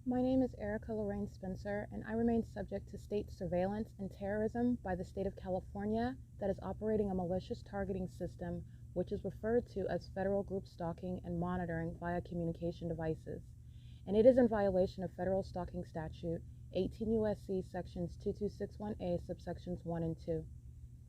My name is Erica Lorraine Spencer, and I remain subject to state surveillance and terrorism by the state of California that is operating a malicious targeting system which is referred to as federal group stalking and monitoring via communication devices. And it is in violation of federal stalking statute 18 U.S.C. sections 2261A subsections 1 and 2.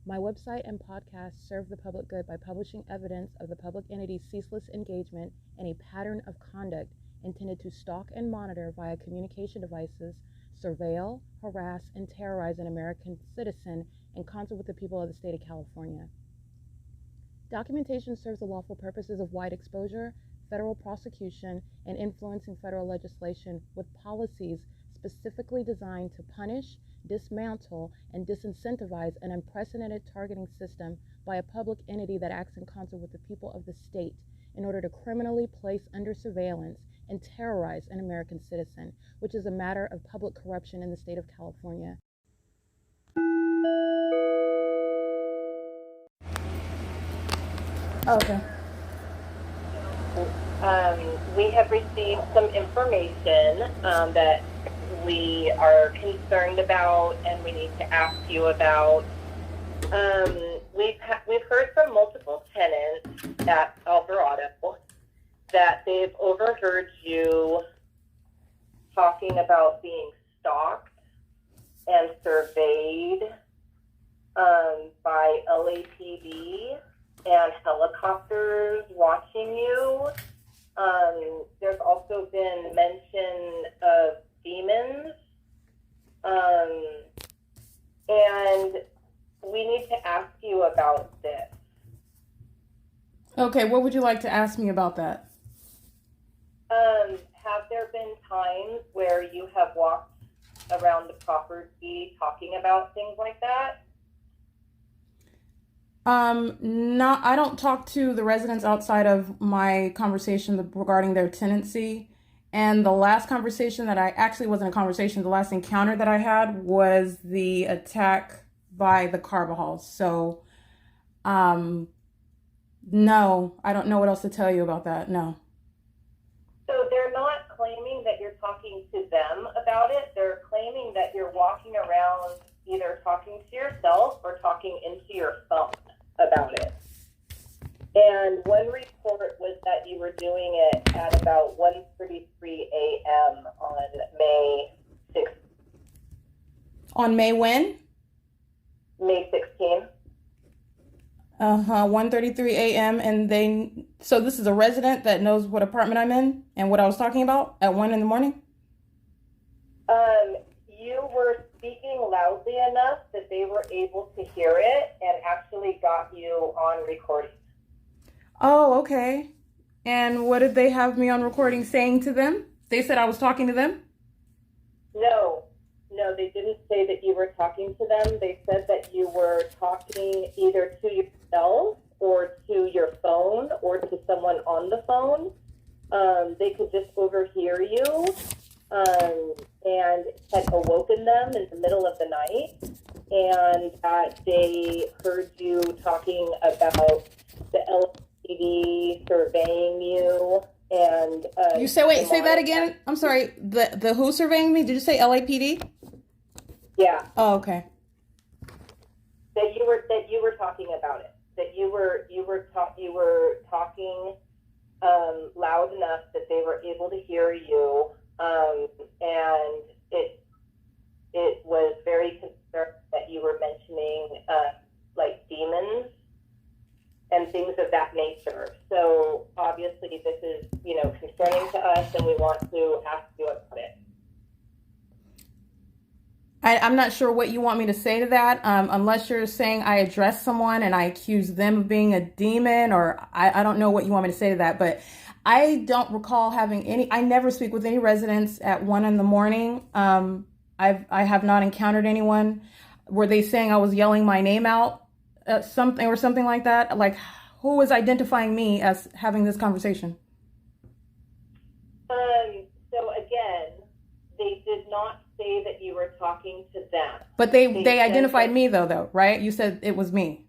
My website and podcast serve the public good by publishing evidence of the public entity's ceaseless engagement in a pattern of conduct intended to stalk and monitor via communication devices, surveil, harass, and terrorize an American citizen in concert with the people of the state of California. Documentation serves the lawful purposes of wide exposure, federal prosecution, and influencing federal legislation with policies specifically designed to punish, dismantle, and disincentivize an unprecedented targeting system by a public entity that acts in concert with the people of the state in order to criminally place under surveillance and terrorize an American citizen, which is a matter of public corruption in the state of California. Okay. We have received some information that we are concerned about and we need to ask you about. We've heard from multiple tenants at Alvarado that they've overheard you talking about being stalked and surveyed by LAPD and helicopters watching you. There's also been mention of demons. And we need to ask you about this. Okay, what would you like to ask me about that? Have there been times where you have walked around the property talking about things like that? No, I don't talk to the residents outside of my conversation regarding their tenancy. And the last conversation that wasn't a conversation, the last encounter that I had was the attack by the Carbajals. So, no, I don't know what else to tell you about that. No. So they're not claiming that you're talking to them about it. They're claiming that you're walking around either talking to yourself or talking into your phone about it. And one report was that you were doing it at about 1:33 a.m. on May 6th. On May when? May 16th. 1:33 a.m. And so this is a resident that knows what apartment I'm in and what I was talking about at 1 in the morning? You were speaking loudly enough that they were able to hear it and actually got you on recording. Oh, okay. And what did they have me on recording saying to them? They said I was talking to them? No, they didn't say that you were talking to them. They said that you were talking either to yourself or to your phone or to someone on the phone. They could just overhear you and had awoken them in the middle of the night, and that they heard you talking about the LAPD surveying you. And you say, wait, say that again. I'm sorry. The who surveying me? Did you say LAPD? Yeah. Oh, okay. That you were talking about it. That you were talking loud enough that they were able to hear you, and it was very concerned that you were mentioning like demons and things of that nature. So obviously this is, concerning to us, and we want to ask you about it. I'm not sure what you want me to say to that, unless you're saying I address someone and I accuse them of being a demon, or I don't know what you want me to say to that, but I don't recall having I never speak with any residents at 1 in the morning. I have not encountered anyone. Were they saying I was yelling my name out, something like that? Like, who was identifying me as having this conversation? So again, they did not say that you were talking to them. But they identified me though, right? You said it was me.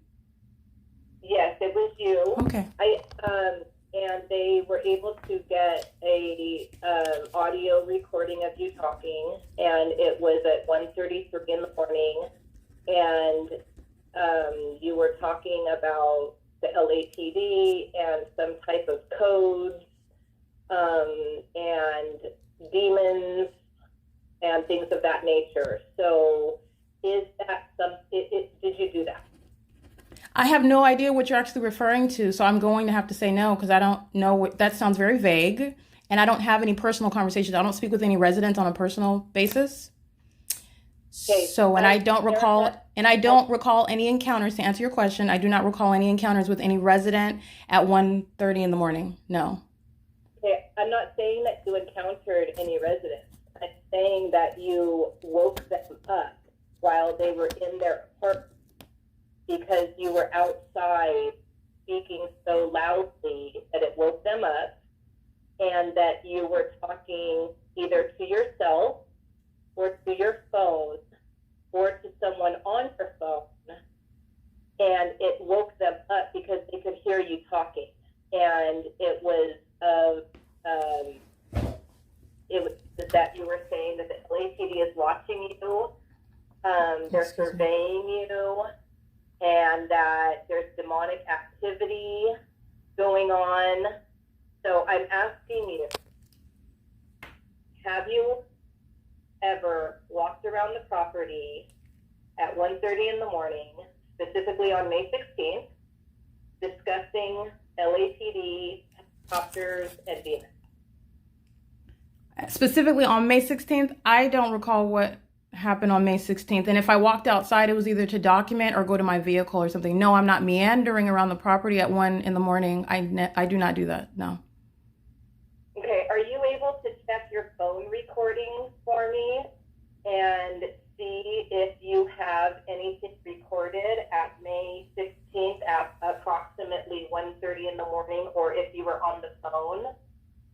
Yes, it was you. Okay. and they were able to get a audio recording of you talking, and it was at 1:33 in the morning, and you were talking about the LAPD and some type of codes, and demons and things of that nature. So is that did you do that? I have no idea what you're actually referring to, so I'm going to have to say no, because I don't know what that sounds very vague, and I don't have any personal conversations. I don't speak with any residents on a personal basis. Okay, So, and I don't recall any encounters. To answer your question, I do not recall any encounters with any resident at 1:30 in the morning. No. Okay, I'm not saying that you encountered any residents. I'm saying that you woke them up while they were in their apartment because you were outside speaking so loudly that it woke them up, and that you were talking either to yourself or to your phone or to someone on your phone, and it woke them up because they could hear you talking, and it was that you were saying that the LAPD is watching you, they're surveying you, and that there's demonic activity going on. So I'm asking you, have you ever walked around the property at 1:30 in the morning, specifically on May 16th, discussing LAPD, helicopters, and demons? Specifically on May 16th, I don't recall what happened on May 16th. And if I walked outside, it was either to document or go to my vehicle or something. No, I'm not meandering around the property at 1 in the morning. I do not do that. No. Okay, are you able to check your phone recordings for me and see if you have anything recorded at May 16th at approximately 1:30 in the morning, or if you were on the phone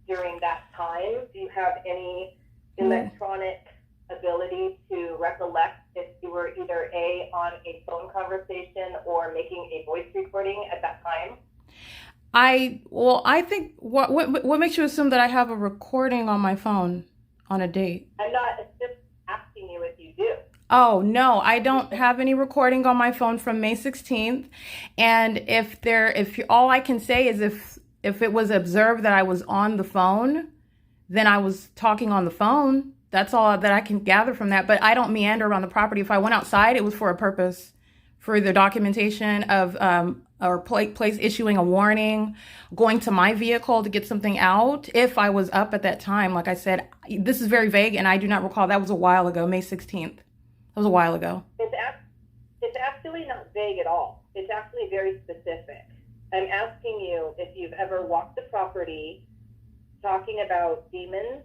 during that time? Do you have any electronic ability to recollect if you were either on a phone conversation or making a voice recording at that time? I think what makes you assume that I have a recording on my phone on a date? I'm not just asking you if you do. Oh, no, I don't have any recording on my phone from May 16th. And all I can say is if it was observed that I was on the phone, then I was talking on the phone. That's all that I can gather from that. But I don't meander around the property. If I went outside, it was for a purpose, for either documentation of or place issuing a warning, going to my vehicle to get something out. If I was up at that time, like I said, this is very vague, and I do not recall. That was a while ago, May 16th. That was a while ago. It's actually not vague at all. It's actually very specific. I'm asking you if you've ever walked the property talking about demons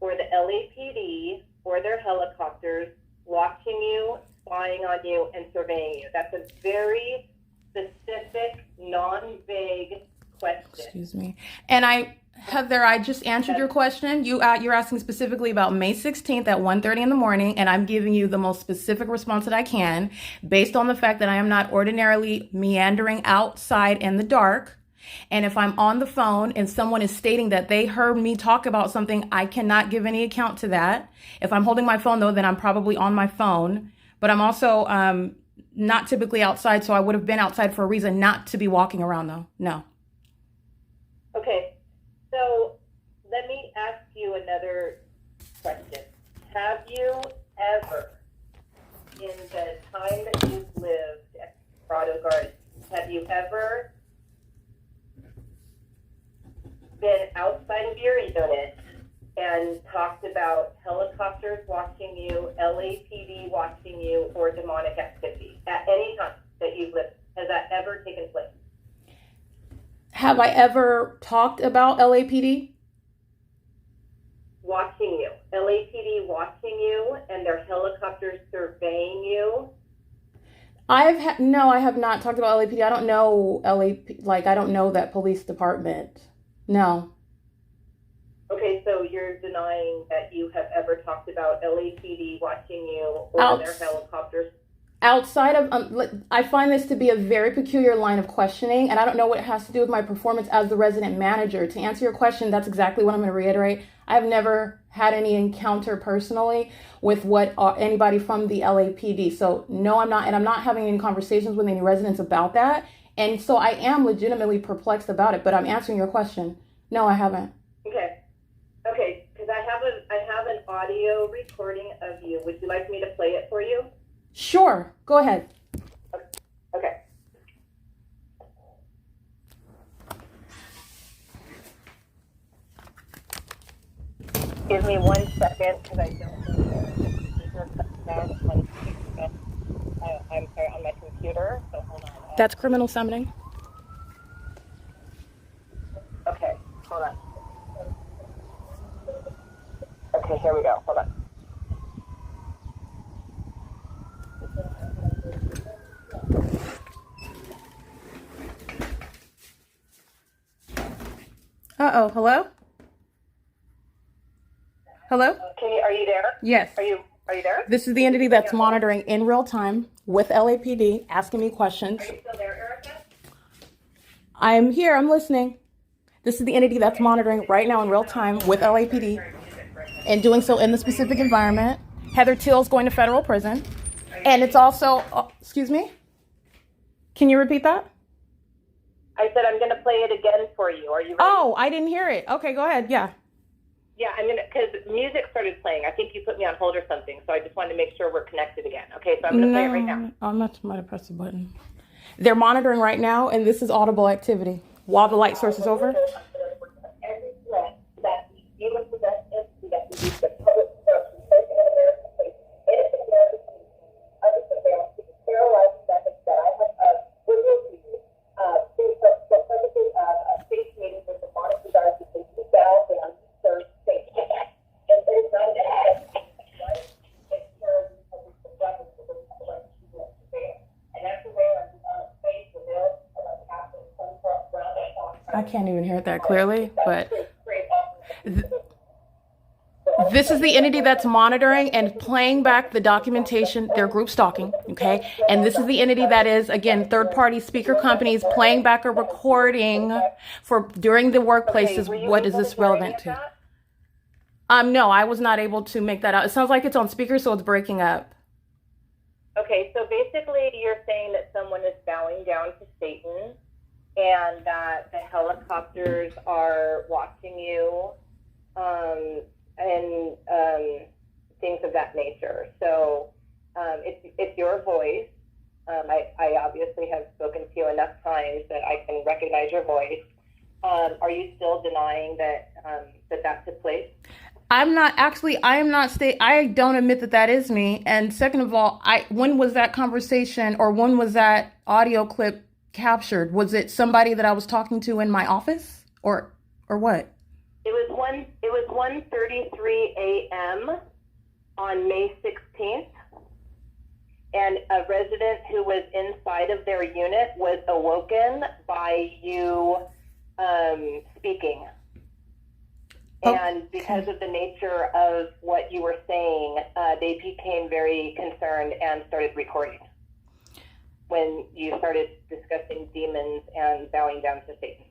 or the LAPD or their helicopters watching you, spying on you, and surveying you. That's a very specific, non-vague question. Excuse me. And Heather, I just answered your question. You're asking specifically about May 16th at 1:30 in the morning, and I'm giving you the most specific response that I can based on the fact that I am not ordinarily meandering outside in the dark. And if I'm on the phone and someone is stating that they heard me talk about something, I cannot give any account to that. If I'm holding my phone, though, then I'm probably on my phone. But I'm also not typically outside, so I would have been outside for a reason not to be walking around, though. No. Okay, so let me ask you another question. Have you ever, in the time that you've lived at Alvarado Gardens, have you ever been outside of your unit and talked about helicopters watching you, LAPD watching you, or demonic activity at any time that you've lived? Has that ever taken place? Have I ever talked about LAPD? Watching you. LAPD watching you and their helicopters surveying you? No, I have not talked about LAPD. I don't know I don't know that police department. No. Okay, so you're denying that you have ever talked about LAPD watching you or their helicopters Outside of, I find this to be a very peculiar line of questioning, and I don't know what it has to do with my performance as the resident manager. To answer your question, that's exactly what I'm going to reiterate. I've never had any encounter personally with what anybody from the LAPD. So no, I'm not, and I'm not having any conversations with any residents about that. And so I am legitimately perplexed about it, but I'm answering your question. No, I haven't. Okay, because I have an audio recording of you. Would you like me to play it for you? Sure, go ahead. Okay. Give me 1 second, because I don't know. I'm sorry, on my computer, so hold on. That's criminal summoning. Okay, hold on. Okay, here we go. Hold on. Uh-oh, hello? Hello? Are you there? Yes. Are you there? This is the entity that's monitoring in real time with LAPD, asking me questions. Are you still there, Erica? I'm here, I'm listening. This is the entity that's monitoring right now in real time with LAPD and doing so in the specific environment. Heather Teal's going to federal prison. And it's also, excuse me? Can you repeat that? I said I'm going to play it again for you. Are you ready? Oh, I didn't hear it. Okay, go ahead. Yeah. Yeah, because music started playing. I think you put me on hold or something, so I just wanted to make sure we're connected again. Okay, so I'm going to play it right now. I'm not somebody press the button. They're monitoring right now, and this is audible activity while the light source is over. I can't even hear it that clearly, but this is the entity that's monitoring and playing back the documentation, their group stalking, okay? And this is the entity that is, again, third-party speaker companies playing back a recording for during the workplaces. What is this relevant to? No, I was not able to make that out. It sounds like it's on speaker, so it's breaking up. Okay, so basically you're saying that someone is bowing down to Satan and that the helicopters are watching you, and things of that nature. So it's your voice. I obviously have spoken to you enough times that I can recognize your voice. Are you still denying that that took place? I am not I don't admit that is me. And second of all, when was that conversation or when was that audio clip captured? Was it somebody that I was talking to in my office or what? It was 1:33 a.m. on May 16th, and a resident who was inside of their unit was awoken by you speaking. And because of the nature of what you were saying, they became very concerned and started recording when you started discussing demons and bowing down to Satan.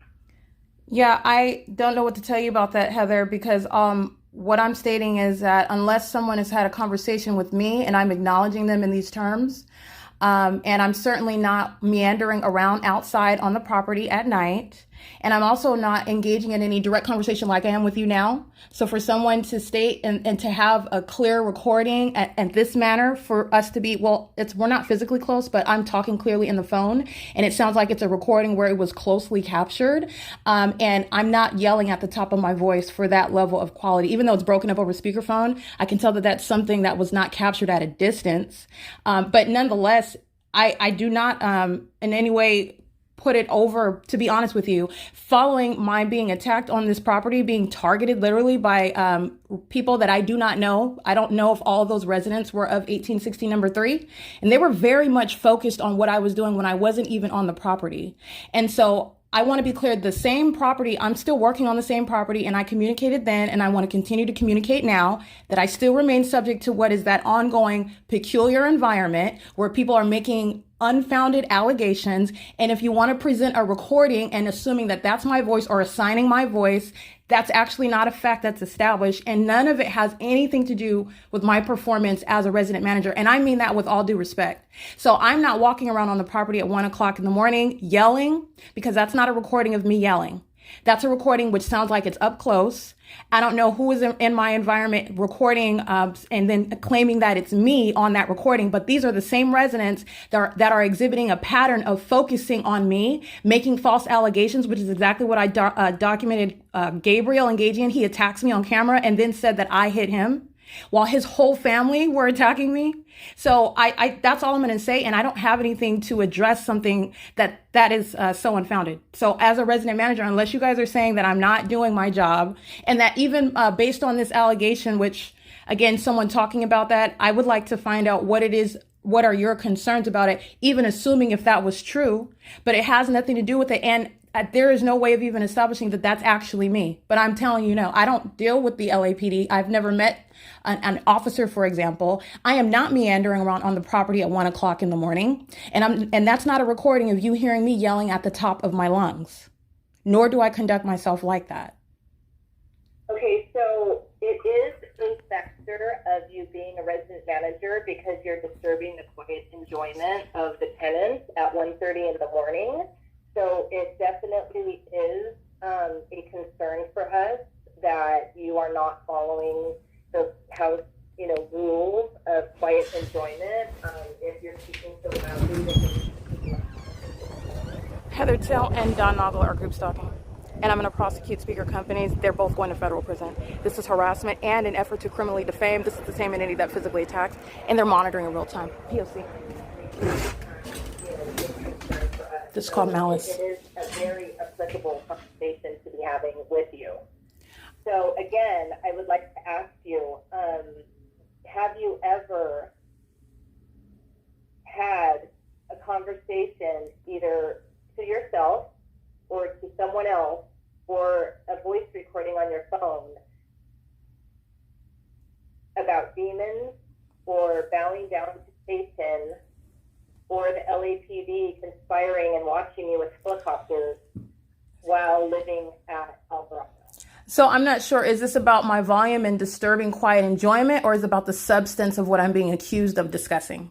Yeah, I don't know what to tell you about that, Heather, because what I'm stating is that unless someone has had a conversation with me and I'm acknowledging them in these terms, and I'm certainly not meandering around outside on the property at night, and I'm also not engaging in any direct conversation like I am with you now. So for someone to state and to have a clear recording at this manner for us to be, we're not physically close, but I'm talking clearly in the phone and it sounds like it's a recording where it was closely captured. And I'm not yelling at the top of my voice for that level of quality. Even though it's broken up over speakerphone, I can tell that that's something that was not captured at a distance. But nonetheless, I do not in any way put it over, to be honest with you, following my being attacked on this property, being targeted literally by people that I do not know. I don't know if all of those residents were of 1816 number 3, and they were very much focused on what I was doing when I wasn't even on the property. And so I want to be clear, the same property, I'm still working on the same property, and I communicated then, and I want to continue to communicate now that I still remain subject to what is that ongoing peculiar environment where people are making unfounded allegations. And if you want to present a recording and assuming that that's my voice or assigning my voice, that's actually not a fact that's established. And none of it has anything to do with my performance as a resident manager. And I mean that with all due respect. So I'm not walking around on the property at 1 o'clock in the morning yelling, because that's not a recording of me yelling. That's a recording which sounds like it's up close. I don't know who is in my environment recording and then claiming that it's me on that recording, but these are the same residents that are exhibiting a pattern of focusing on me, making false allegations, which is exactly what I documented Gabriel engaging in. He attacks me on camera and then said that I hit him while his whole family were attacking me. So I that's all I'm going to say. And I don't have anything to address something that is so unfounded. So as a resident manager, unless you guys are saying that I'm not doing my job, and that even based on this allegation, which again, someone talking about that, I would like to find out what it is. What are your concerns about it? Even assuming if that was true, but it has nothing to do with it. And there is no way of even establishing that that's actually me. But I'm telling you, no, I don't deal with the LAPD. I've never met an officer, for example. I am not meandering around on the property at 1 o'clock in the morning. And that's not a recording of you hearing me yelling at the top of my lungs. Nor do I conduct myself like that. Okay, so it is a factor of you being a resident manager because you're disturbing the quiet enjoyment of the tenants at 1:30 in the morning. So it definitely is a concern for us that you are not following the house, rules of quiet enjoyment. If you're speaking so loudly, Heather Till and Don Noggle are group stalking, and I'm going to prosecute speaker companies. They're both going to federal prison. This is harassment and an effort to criminally defame. This is the same entity that physically attacks, and they're monitoring in real time. P.O.C. This is called malice. It is a very applicable conversation to be having with you. So again, I would like to ask you, have you ever had a conversation either to yourself or to someone else or a voice recording on your phone about demons or bowing down to Satan or the LAPD conspiring and watching you with helicopters while living at Alvarado? So I'm not sure, is this about my volume and disturbing quiet enjoyment, or is it about the substance of what I'm being accused of discussing?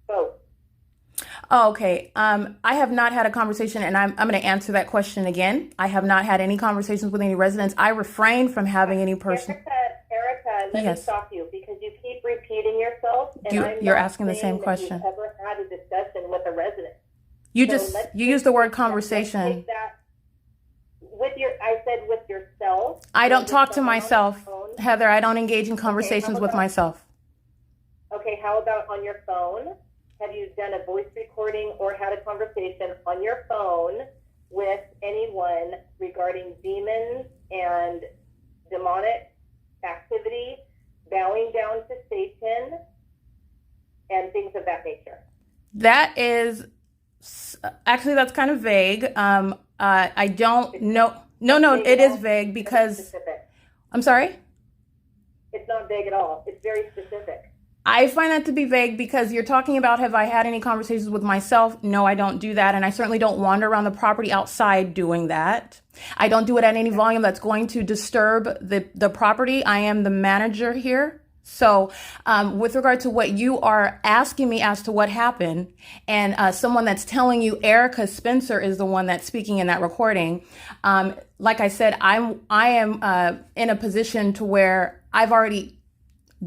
Both. Oh, okay. I have not had a conversation, and I'm going to answer that question again. I have not had any conversations with any residents. I refrain from having any person. Erica, let me stop you because you keep repeating yourself. And you're asking the same question. You've ever had a discussion with a resident. You used the word conversation. I said with yourself. I don't talk to myself, Heather. I don't engage in conversations with myself. Okay, how about on your phone? Have you done a voice recording or had a conversation on your phone with anyone regarding demons and demonic activity, bowing down to Satan, and things of that nature? That is, actually, that's kind of vague. I don't know. No, it is vague because, I'm sorry? It's not vague at all. It's very specific. I find that to be vague because you're talking about, have I had any conversations with myself? No, I don't do that. And I certainly don't wander around the property outside doing that. I don't do it at any volume that's going to disturb the property. I am the manager here. So with regard to what you are asking me as to what happened, and someone that's telling you Erica Spencer is the one that's speaking in that recording, like I said, I am in a position to where I've already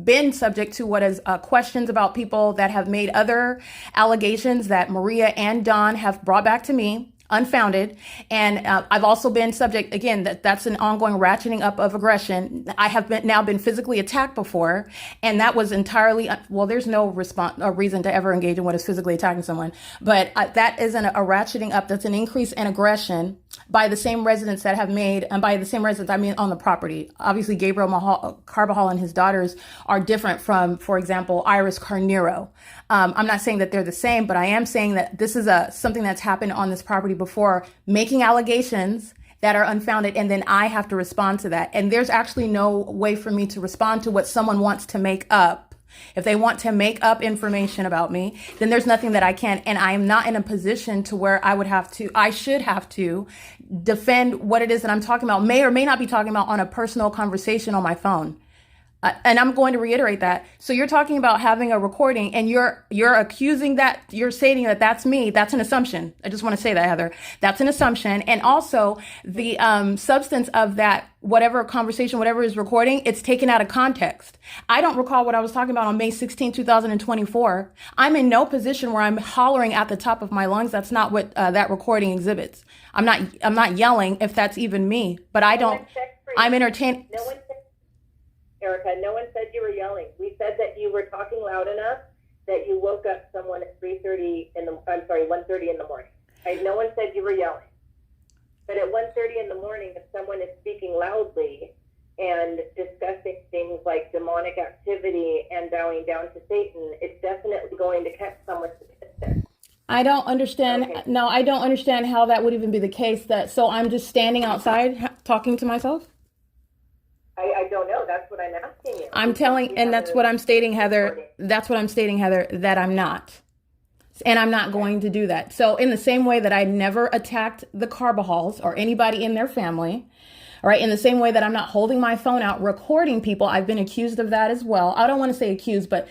been subject to what is questions about people that have made other allegations that Maria and Don have brought back to me, unfounded. And I've also been subject, again, that's an ongoing ratcheting up of aggression. I have now been physically attacked before, and that was entirely, well, there's no reason to ever engage in what is physically attacking someone, but that isn't a ratcheting up. That's an increase in aggression by the same residents that have made, and by the same residents, I mean on the property. Obviously, Gabriel Carbajal and his daughters are different from, for example, Iris Carnero. I'm not saying that they're the same, but I am saying that this is something that's happened on this property before making allegations that are unfounded, and then I have to respond to that. And there's actually no way for me to respond to what someone wants to make up. If they want to make up information about me, then there's nothing that I can. And I am not in a position to where I should have to defend what it is that I'm talking about, may or may not be talking about on a personal conversation on my phone. And I'm going to reiterate that. So you're talking about having a recording, and you're accusing that, you're stating that that's me. That's an assumption. I just want to say that, Heather. That's an assumption. And also the substance of that, whatever conversation, whatever is recording, it's taken out of context. I don't recall what I was talking about on May 16, 2024. I'm in no position where I'm hollering at the top of my lungs. That's not what that recording exhibits. I'm not yelling, if that's even me, but I'm entertained. Erica, no one said you were yelling. We said that you were talking loud enough that you woke up someone at 1:30 in the morning. No one said you were yelling. But at 1:30 in the morning, if someone is speaking loudly and discussing things like demonic activity and bowing down to Satan, it's definitely going to catch someone's attention. I don't understand. Okay. No, I don't understand how that would even be the case. So I'm just standing outside talking to myself? I don't know. That's what I'm asking you. I'm telling, and that's what I'm stating, Heather. That's what I'm stating, Heather, that I'm not. And I'm not going to do that. So in the same way that I never attacked the Carbajals or anybody in their family, all right, in the same way that I'm not holding my phone out recording people, I've been accused of that as well. I don't want to say accused, but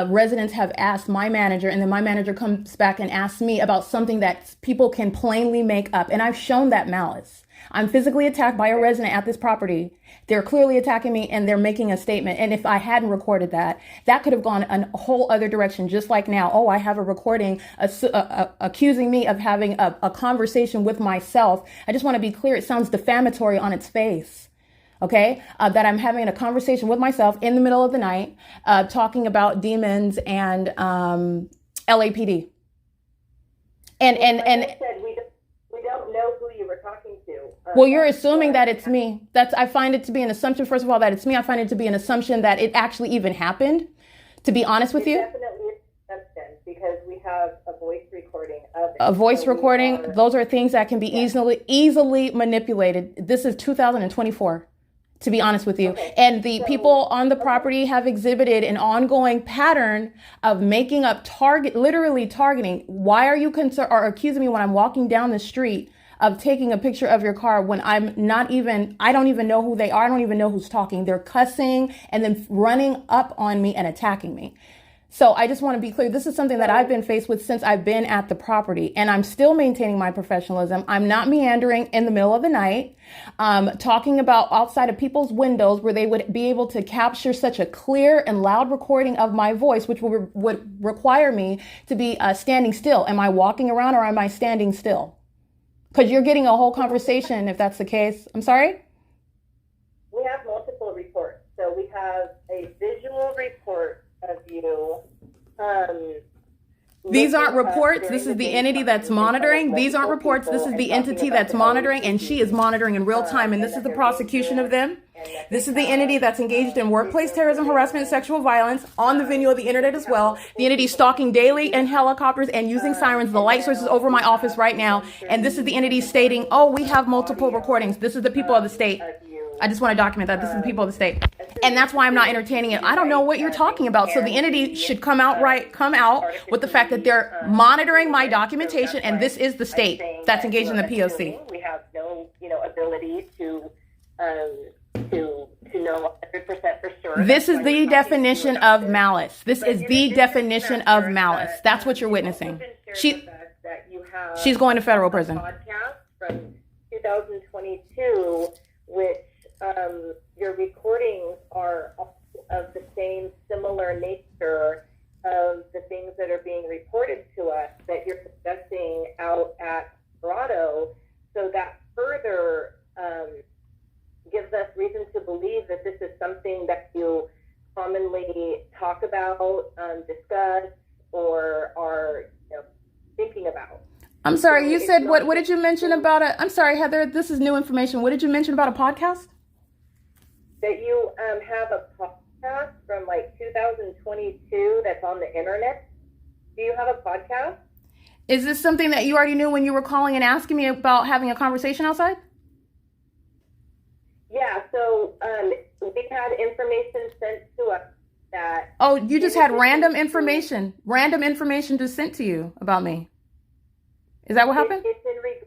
residents have asked my manager, and then my manager comes back and asks me about something that people can plainly make up. And I've shown that malice. I'm physically attacked by a resident at this property. They're clearly attacking me, and they're making a statement. And if I hadn't recorded that, that could have gone a whole other direction, just like now. Oh, I have a recording accusing me of having a conversation with myself. I just want to be clear. It sounds defamatory on its face. Okay, that I'm having a conversation with myself in the middle of the night, talking about demons and LAPD. And we don't know who you were talking to. Well, you're assuming that it's me. I find it to be an assumption, first of all, that it's me. I find it to be an assumption that it actually even happened, to be honest with you. Definitely an assumption, because we have a voice recording of it. A voice recording, those are things that can be easily manipulated. This is 2024. To be honest with you. Okay. And the people on the property have exhibited an ongoing pattern of making up literally targeting. Why are you concerned or accusing me when I'm walking down the street of taking a picture of your car when I don't even know who they are. I don't even know who's talking. They're cussing and then running up on me and attacking me. So I just want to be clear. This is something that I've been faced with since I've been at the property, and I'm still maintaining my professionalism. I'm not meandering in the middle of the night, talking about outside of people's windows where they would be able to capture such a clear and loud recording of my voice, which would require me to be standing still. Am I walking around or am I standing still? Because you're getting a whole conversation if that's the case. I'm sorry? We have multiple reports. So we have a visual report of you. These aren't reports. This is the entity that's monitoring. These aren't reports. This is the entity that's monitoring, and she is monitoring in real time. And this is the prosecution of them. This is the entity that's engaged in workplace terrorism, harassment, and sexual violence on the venue of the internet as well. The entity stalking daily in helicopters and using sirens. The light source is over my office right now. And this is the entity stating, oh, we have multiple recordings. This is the people of the state. I just want to document that. This is the people of the state. And that's why I'm not entertaining it. I don't know what you're talking about. So the entity should come out with the fact that they're monitoring my documentation, and this is the state that's engaged in the P.O.C. We have no, ability to know 100% for sure. This is the definition of malice. This is the definition of malice. That's what you're witnessing. She's going to federal prison. Podcast from 2022, which your recordings are of the same similar nature of the things that are being reported to us that you're discussing out at ALVARADO. So that further gives us reason to believe that this is something that you commonly talk about, discuss, or are thinking about. I'm sorry, you said, what did you mention about it? I'm sorry, Heather, this is new information. What did you mention about a podcast? That you have a podcast from 2022 that's on the internet. Do you have a podcast? Is this something that you already knew when you were calling and asking me about having a conversation outside? Yeah, so we had information sent to us that... Oh, you just had random information just sent to you about me. Is that what happened? It's in regard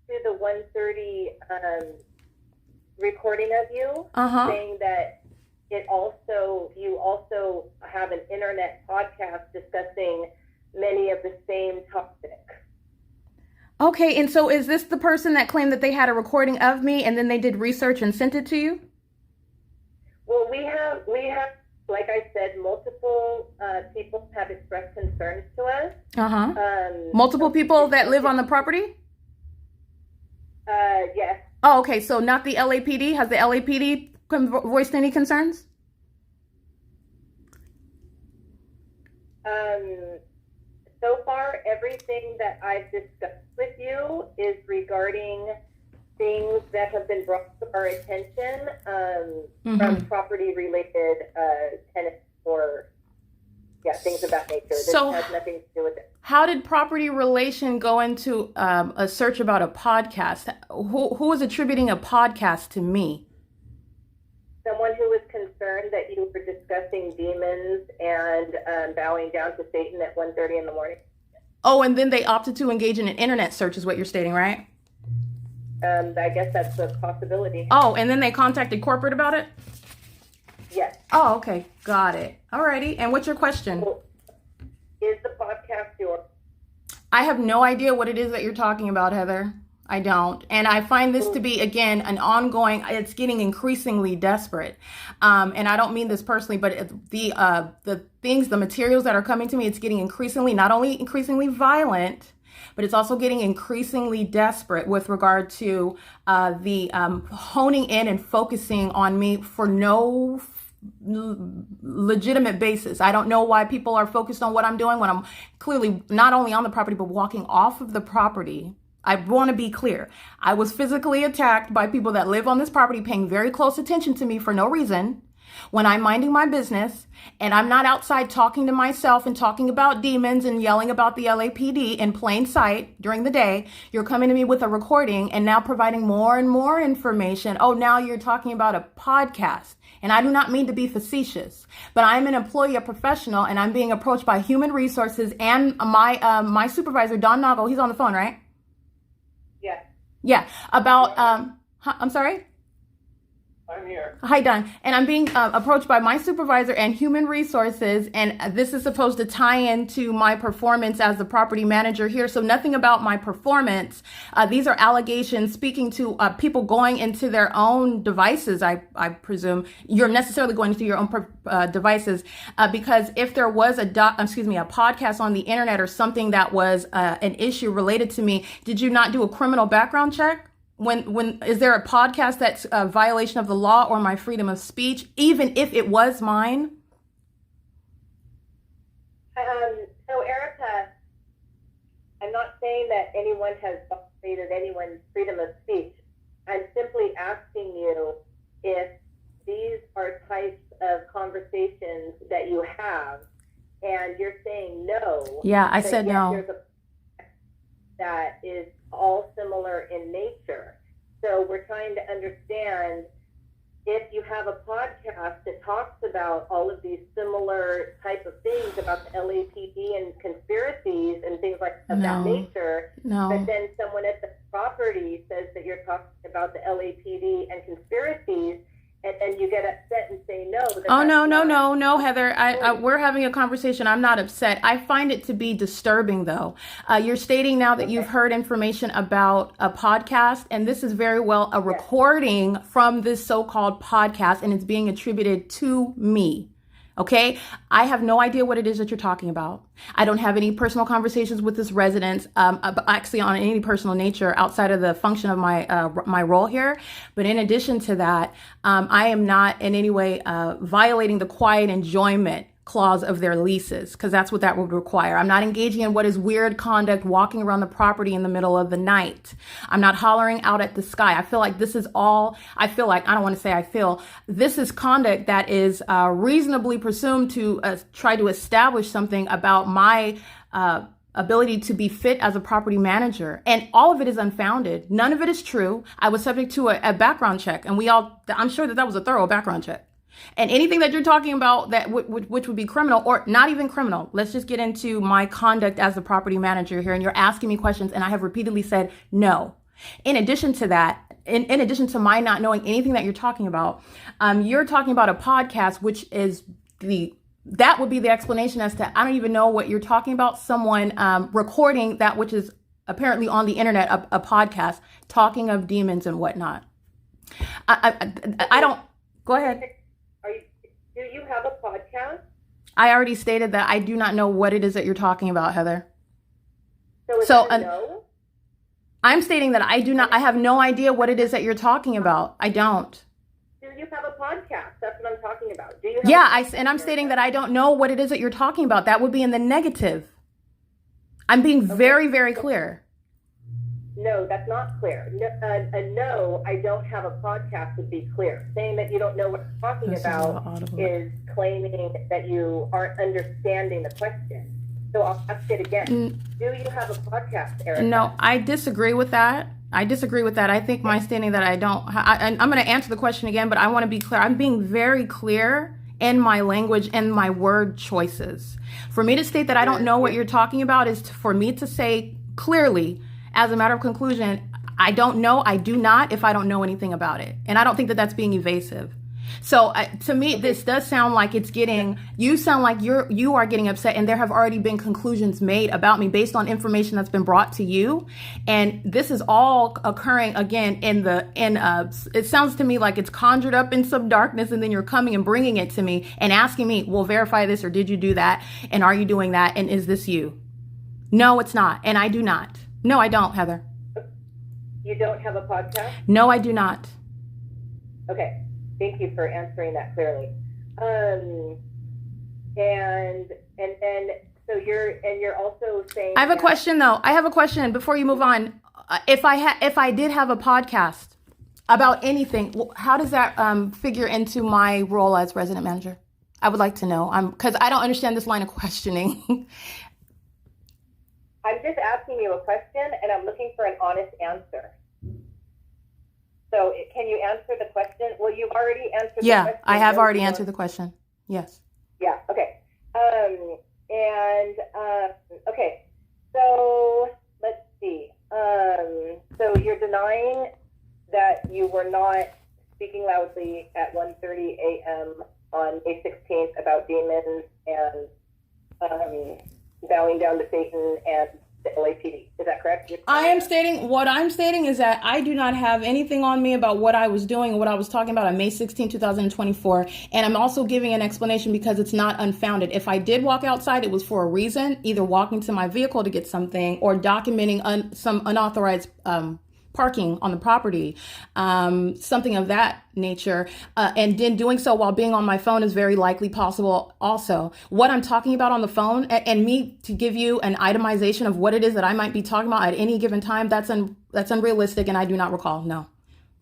to the 1:30 recording of you, saying that you also have an internet podcast discussing many of the same topics. Okay, and so is this the person that claimed that they had a recording of me and then they did research and sent it to you? Well, we have, like I said, multiple people have expressed concerns to us. Multiple people that live on the property? Yes. Oh, okay, so not the LAPD? Has the LAPD voiced any concerns? So far, everything that I've discussed with you is regarding things that have been brought to our attention from property-related tenants or things of that nature. This has nothing to do with it. How did property relation go into a search about a podcast? Who was attributing a podcast to me? Someone who was concerned that you were discussing demons and bowing down to Satan at 1:30 in the morning. Oh, and then they opted to engage in an internet search is what you're stating, right? I guess that's a possibility. Oh, and then they contacted corporate about it? Yes. Oh, okay. Got it. Alrighty. And what's your question? Well, is the podcast yours? I have no idea what it is that you're talking about, Heather. I don't. And I find this to be, again, an ongoing, it's getting increasingly desperate. And I don't mean this personally, but the things, the materials that are coming to me, it's getting increasingly, not only increasingly violent, but it's also getting increasingly desperate with regard to the honing in and focusing on me for no legitimate basis. I don't know why people are focused on what I'm doing when I'm clearly not only on the property, but walking off of the property. I want to be clear. I was physically attacked by people that live on this property paying very close attention to me for no reason when I'm minding my business and I'm not outside talking to myself and talking about demons and yelling about the LAPD in plain sight during the day. You're coming to me with a recording and now providing more and more information. Oh, now you're talking about a podcast. And I do not mean to be facetious, but I'm an employee, a professional, and I'm being approached by human resources and my supervisor, Don Noggle. He's on the phone, right? Yeah, about, I'm sorry? I'm here. Hi, Don. And I'm being approached by my supervisor and human resources, and this is supposed to tie into my performance as the property manager here. So nothing about my performance. These are allegations speaking to people going into their own devices, I presume. You're necessarily going into your own devices because if there was a podcast on the internet or something that was an issue related to me, did you not do a criminal background check? When is there a podcast that's a violation of the law or my freedom of speech, even if it was mine? So Erica, I'm not saying that anyone has violated anyone's freedom of speech. I'm simply asking you if these are types of conversations that you have, and you're saying no. Yeah, I said no. There's a that is all similar in nature. So we're trying to understand if you have a podcast that talks about all of these similar type of things about the LAPD and conspiracies and things like of that nature, but then someone at the property says that you're talking about the LAPD and conspiracies, and you get upset and say no. Oh, no, Heather. We're having a conversation. I'm not upset. I find it to be disturbing, though. You're stating now that you've heard information about a podcast, and this is very well a recording from this so-called podcast, and it's being attributed to me. Okay, I have no idea what it is that you're talking about. I don't have any personal conversations with this resident, actually on any personal nature outside of the function of my role here. But in addition to that, I am not in any way violating the quiet enjoyment clause of their leases, because that's what that would require. I'm not engaging in what is weird conduct, walking around the property in the middle of the night. I'm not hollering out at the sky. I feel like this is all, I don't want to say I feel, this is conduct that is reasonably presumed to try to establish something about my ability to be fit as a property manager. And all of it is unfounded. None of it is true. I was subject to a background check, and I'm sure that was a thorough background check. And anything that you're talking about that which would be criminal, or not even criminal, let's just get into my conduct as a property manager here. And you're asking me questions, and I have repeatedly said no. In addition to that, in addition to my not knowing anything that you're talking about, you're talking about a podcast, which is that would be the explanation as to I don't even know what you're talking about. Someone recording that which is apparently on the internet, a podcast talking of demons and whatnot. I don't. Go ahead. Do you have a podcast? I already stated that I do not know what it is that you're talking about, Heather. So no? I'm stating that I do not. I have no idea what it is that you're talking about. I don't. Do you have a podcast? That's what I'm talking about. Do you? And I'm stating that I don't know what it is that you're talking about. That would be in the negative. I'm being very, very clear. No, that's not clear. No, I don't have a podcast would be clear. Saying that you don't know what you're talking about is claiming that you aren't understanding the question. So I'll ask it again. Do you have a podcast, Erica? No, I disagree with that. I think my stating that I don't, I'm going to answer the question again, but I want to be clear. I'm being very clear in my language and my word choices. For me to state that I don't know what you're talking about is for me to say clearly, as a matter of conclusion, I don't know, I do not, if I don't know anything about it. And I don't think that that's being evasive. So to me, this does sound like you sound like you are getting upset, and there have already been conclusions made about me based on information that's been brought to you. And this is all occurring again it sounds to me like it's conjured up in some darkness, and then you're coming and bringing it to me and asking me, well, verify this, or did you do that? And are you doing that? And is this you? No, it's not. And I do not. No, I don't, Heather. You don't have a podcast? No, I do not. Okay. Thank you for answering that clearly. And so you're also saying I have a question though. I have a question before you move on. If I did have a podcast about anything, how does that figure into my role as resident manager? I would like to know. Because I don't understand this line of questioning. I'm just asking you a question, and I'm looking for an honest answer. So can you answer the question? Well, you've already answered the question. Yeah, I have already answered the question. Yes. Yeah, okay. Okay, so let's see. So you're denying that you were not speaking loudly at 1:30 a.m. on May 16th about demons and bowing down to Satan and the LAPD. Is that correct? What I'm stating is that I do not have anything on me about what I was doing and what I was talking about on May 16, 2024. And I'm also giving an explanation because it's not unfounded. If I did walk outside, it was for a reason, either walking to my vehicle to get something or documenting some unauthorized parking on the property, something of that nature. And then doing so while being on my phone is very likely possible also. What I'm talking about on the phone, and me to give you an itemization of what it is that I might be talking about at any given time, that's unrealistic, and I do not recall. No,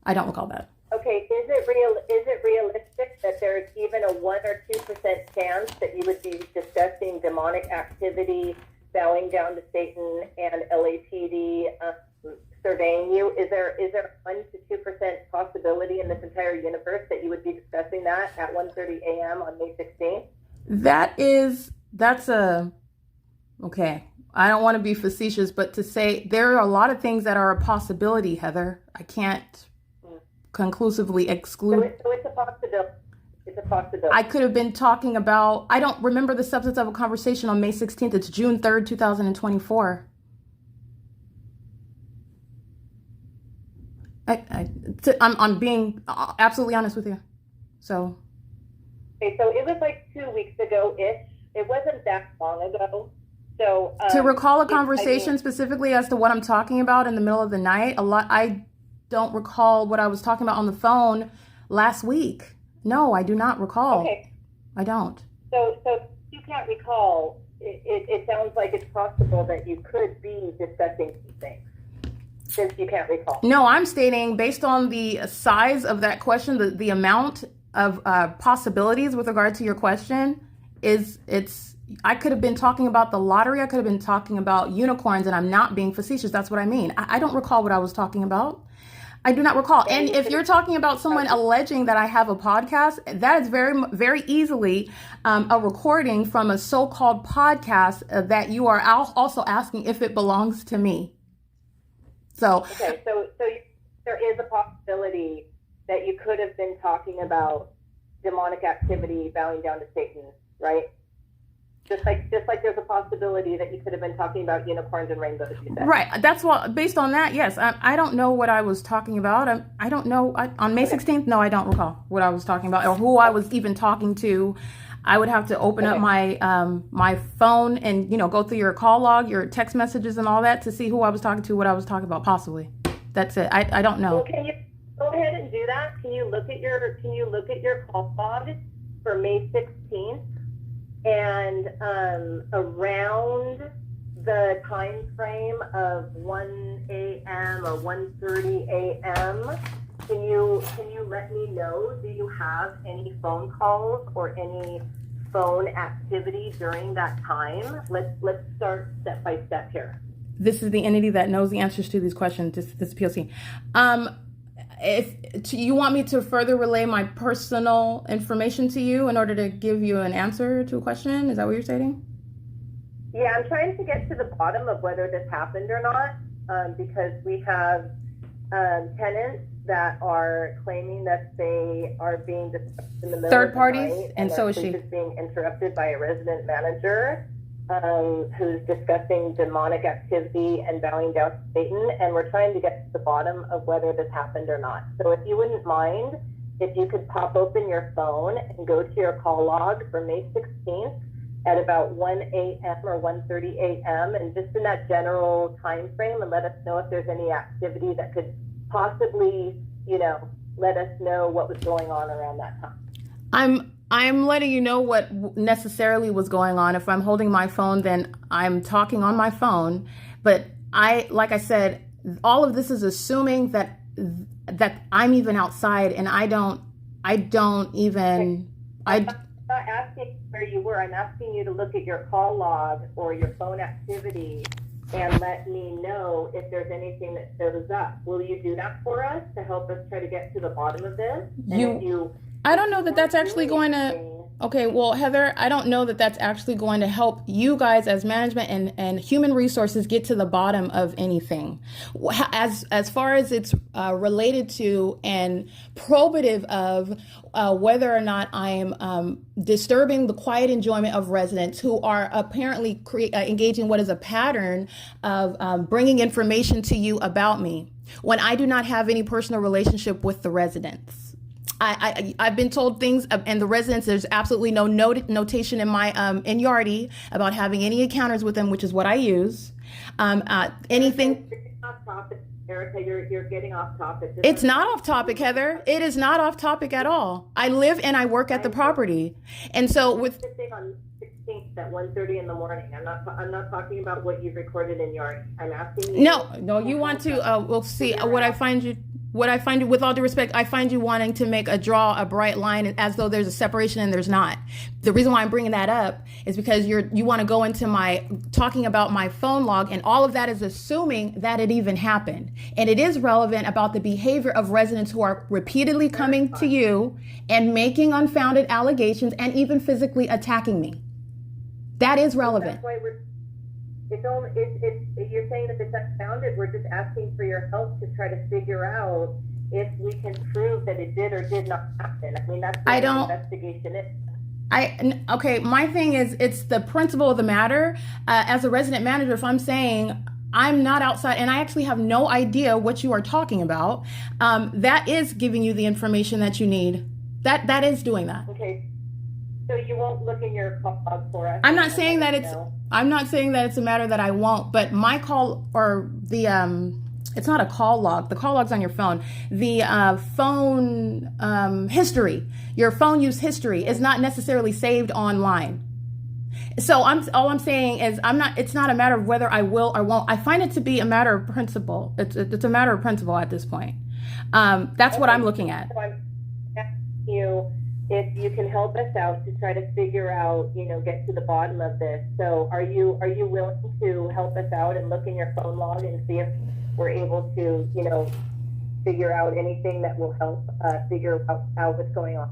I don't recall that. Okay, is it realistic that there's even a 1 or 2% chance that you would be discussing demonic activity, bowing down to Satan, and LAPD surveying you? Is there 1 to 2% possibility in this entire universe that you would be discussing that at 1:30 a.m. on May 16th? Okay. I don't want to be facetious, but to say there are a lot of things that are a possibility, Heather. I can't conclusively exclude. So it's a possibility. It's a possibility. I could have been talking about, I don't remember the substance of a conversation on May 16th. It's June 3rd, 2024. I'm being absolutely honest with you. So. Okay, so it was like 2 weeks ago-ish. It wasn't that long ago. So to recall a conversation specifically as to what I'm talking about in the middle of the night, I don't recall what I was talking about on the phone last week. No, I do not recall. Okay. I don't. So you can't recall. It sounds like it's possible that you could be discussing some things, since you can't recall. No, I'm stating based on the size of that question, the amount of possibilities with regard to your question it's I could have been talking about the lottery. I could have been talking about unicorns, and I'm not being facetious. That's what I mean. I don't recall what I was talking about. I do not recall. And if you're talking about someone alleging that I have a podcast, that is very, very easily a recording from a so-called podcast that you are also asking if it belongs to me. So, okay, so there is a possibility that you could have been talking about demonic activity bowing down to Satan, right? Just like there's a possibility that you could have been talking about unicorns and rainbows, you said. Right. That's what, based on that, yes. I don't know what I was talking about. I don't know. On May 16th, no, I don't recall what I was talking about or who I was even talking to. I would have to open up my my phone and, go through your call log, your text messages and all that to see who I was talking to, what I was talking about, possibly. That's it. I don't know. Well, can you go ahead and do that? Can you look at your call log for May 16th? And around the time frame of 1 a.m. or 1:30 a.m., can you let me know? Do you have any phone calls or any phone activity during that time? Let's start step by step here. This is the entity that knows the answers to these questions. This is P.O.C. If you want me to further relay my personal information to you in order to give you an answer to a question, is that what you're saying? Yeah, I'm trying to get to the bottom of whether this happened or not, because we have tenants that are claiming that they are being disturbed in the middle third of the parties, night, and so is she. Is being interrupted by a resident manager who's discussing demonic activity and bowing down to Satan, and we're trying to get to the bottom of whether this happened or not. So if you wouldn't mind, if you could pop open your phone and go to your call log for May 16th at about 1 a.m. or 1:30 a.m., and just in that general time frame, and let us know if there's any activity that could possibly, let us know what was going on around that time. I'm letting you know what necessarily was going on. If I'm holding my phone, then I'm talking on my phone. But like I said, all of this is assuming that I'm even outside, and I'm not asking where you were. I'm asking you to look at your call log or your phone activity and let me know if there's anything that shows up. Will you do that for us to help us try to get to the bottom of this? I don't know that that's actually going to... Okay, well, Heather, I don't know that that's actually going to help you guys as management and human resources get to the bottom of anything. As far as it's related to and probative of whether or not I am disturbing the quiet enjoyment of residents who are apparently engaging what is a pattern of bringing information to you about me when I do not have any personal relationship with the residents. I've been told things, and the residents, there's absolutely no notation in my in Yardi about having any encounters with them, which is what I use. Anything. Erica, you're getting off topic. It's not off topic, Heather. It is not off topic at all. I live and I work at the property, and so with. On 16th at 1:30 in the morning. I'm not talking about what you've recorded in Yardi. I'm asking you. No. You want to? We'll see what I find you. What I find you, with all due respect, I find you wanting to draw a bright line as though there's a separation, and there's not. The reason why I'm bringing that up is because you want to go into my talking about my phone log, and all of that is assuming that it even happened. And it is relevant about the behavior of residents who are repeatedly coming to you and making unfounded allegations and even physically attacking me. That is relevant. That's why you're saying that it's unfounded. We're just asking for your help to try to figure out if we can prove that it did or did not happen. I mean, that's what the investigation is. Okay, my thing is, it's the principle of the matter. As a resident manager, if I'm saying I'm not outside and I actually have no idea what you are talking about, that is giving you the information that you need. That is doing that. Okay. So you won't look in your call log for us? I'm not saying that it's a matter that I won't, but my call or the it's not a call log. The call log's on your phone. The phone history, your phone use history is not necessarily saved online. So all I'm saying is it's not a matter of whether I will or won't. I find it to be a matter of principle. It's a matter of principle at this point. That's what I'm looking at. So I'm asking you if you can help us out to try to figure out, get to the bottom of this. So are you willing to help us out and look in your phone log and see if we're able to, figure out anything that will help figure out what's going on?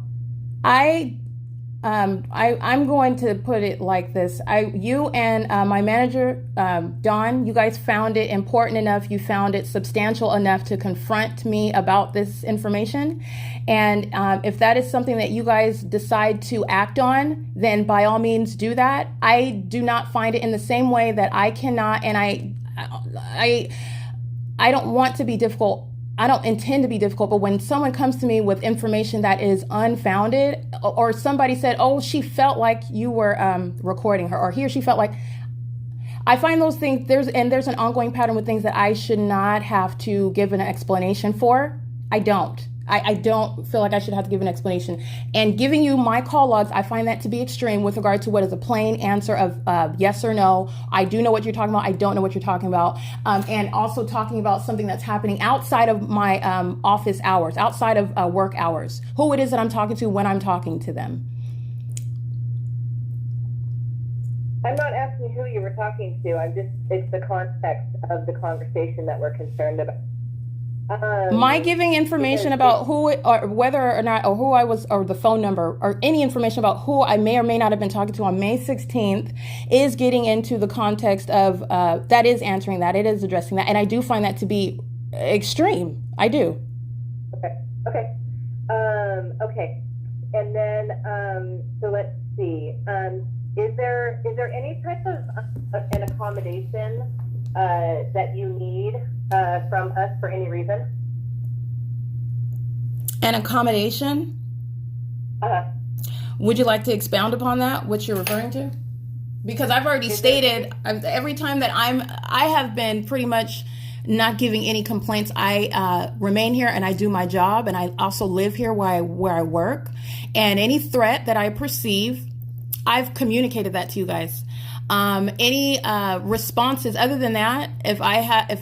I'm going to put it like this. You and my manager, Dawn, you guys found it important enough, you found it substantial enough to confront me about this information. And if that is something that you guys decide to act on, then by all means do that. I do not find it in the same way that I cannot, and I don't want to be difficult. I don't intend to be difficult, but when someone comes to me with information that is unfounded, or somebody said, oh, she felt like you were recording her, or he or she felt like, I find those things, there's an ongoing pattern with things that I should not have to give an explanation for. I don't feel like I should have to give an explanation. And giving you my call logs, I find that to be extreme with regard to what is a plain answer of yes or no. I do know what you're talking about. I don't know what you're talking about. And also talking about something that's happening outside of my office hours, outside of work hours. Who it is that I'm talking to when I'm talking to them. I'm not asking who you were talking to. It's the context of the conversation that we're concerned about. My giving information about who, or whether or not, or who I was, or the phone number, or any information about who I may or may not have been talking to on May 16th is getting into the context of, that is answering that, it is addressing that, and I do find that to be extreme. I do. Okay. And then, so let's see. Is there any type of an accommodation that you need from us for any reason? An accommodation? Would you like to expound upon that, what you're referring to? Because I've already stated, every time that I have been pretty much not giving any complaints. I remain here and I do my job, and I also live here where I work. And any threat that I perceive, I've communicated that to you guys. Any responses other than that, if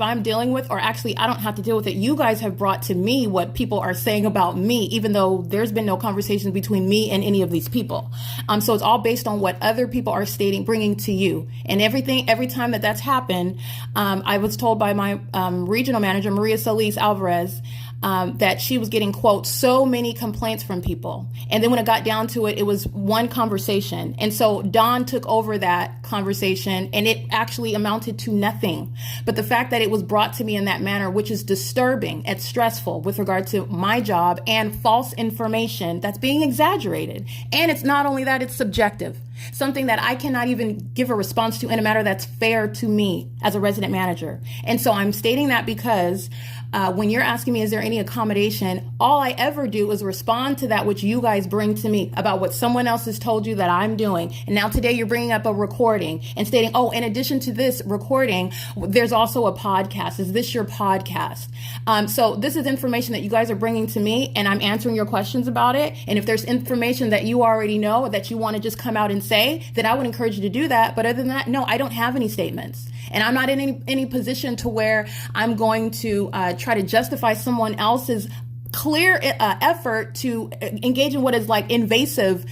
I'm dealing with, or actually I don't have to deal with it, you guys have brought to me what people are saying about me, even though there's been no conversation between me and any of these people. So it's all based on what other people are stating, bringing to you. And every time that's happened, I was told by my regional manager, Maria Solis Alvarez, that she was getting, quote, so many complaints from people. And then when it got down to it, it was one conversation. And so Dawn took over that conversation, and it actually amounted to nothing. But the fact that it was brought to me in that manner, which is disturbing, it's stressful with regard to my job, and false information that's being exaggerated. And it's not only that, it's subjective. Something that I cannot even give a response to in a matter that's fair to me as a resident manager. And so I'm stating that because when you're asking me, is there any accommodation, all I ever do is respond to that which you guys bring to me about what someone else has told you that I'm doing. And now today you're bringing up a recording and stating, oh, in addition to this recording, there's also a podcast. Is this your podcast? So this is information that you guys are bringing to me, and I'm answering your questions about it. And if there's information that you already know that you want to just come out and say, then I would encourage you to do that. But other than that, no, I don't have any statements. And I'm not in any position to where I'm going to try to justify someone else's clear effort to engage in what is like invasive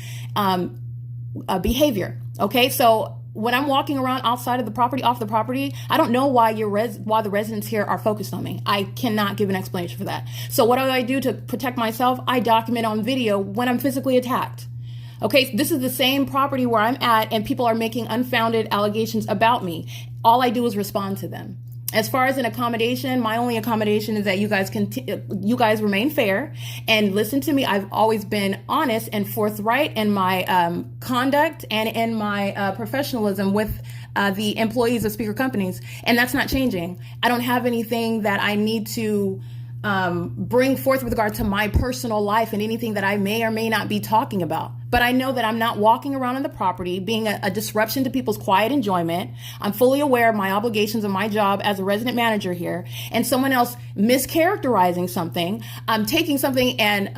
behavior. Okay, so when I'm walking around outside of the property, off the property, I don't know why why the residents here are focused on me. I cannot give an explanation for that. So what do I do to protect myself? I document on video when I'm physically attacked. Okay, this is the same property where I'm at, and people are making unfounded allegations about me. All I do is respond to them. As far as an accommodation, my only accommodation is that you guys remain fair and listen to me. I've always been honest and forthright in my conduct and in my professionalism with the employees of speaker companies, and that's not changing. I don't have anything that I need to bring forth with regard to my personal life and anything that I may or may not be talking about. But I know that I'm not walking around on the property being a disruption to people's quiet enjoyment. I'm fully aware of my obligations and my job as a resident manager here, and someone else mischaracterizing something, taking something and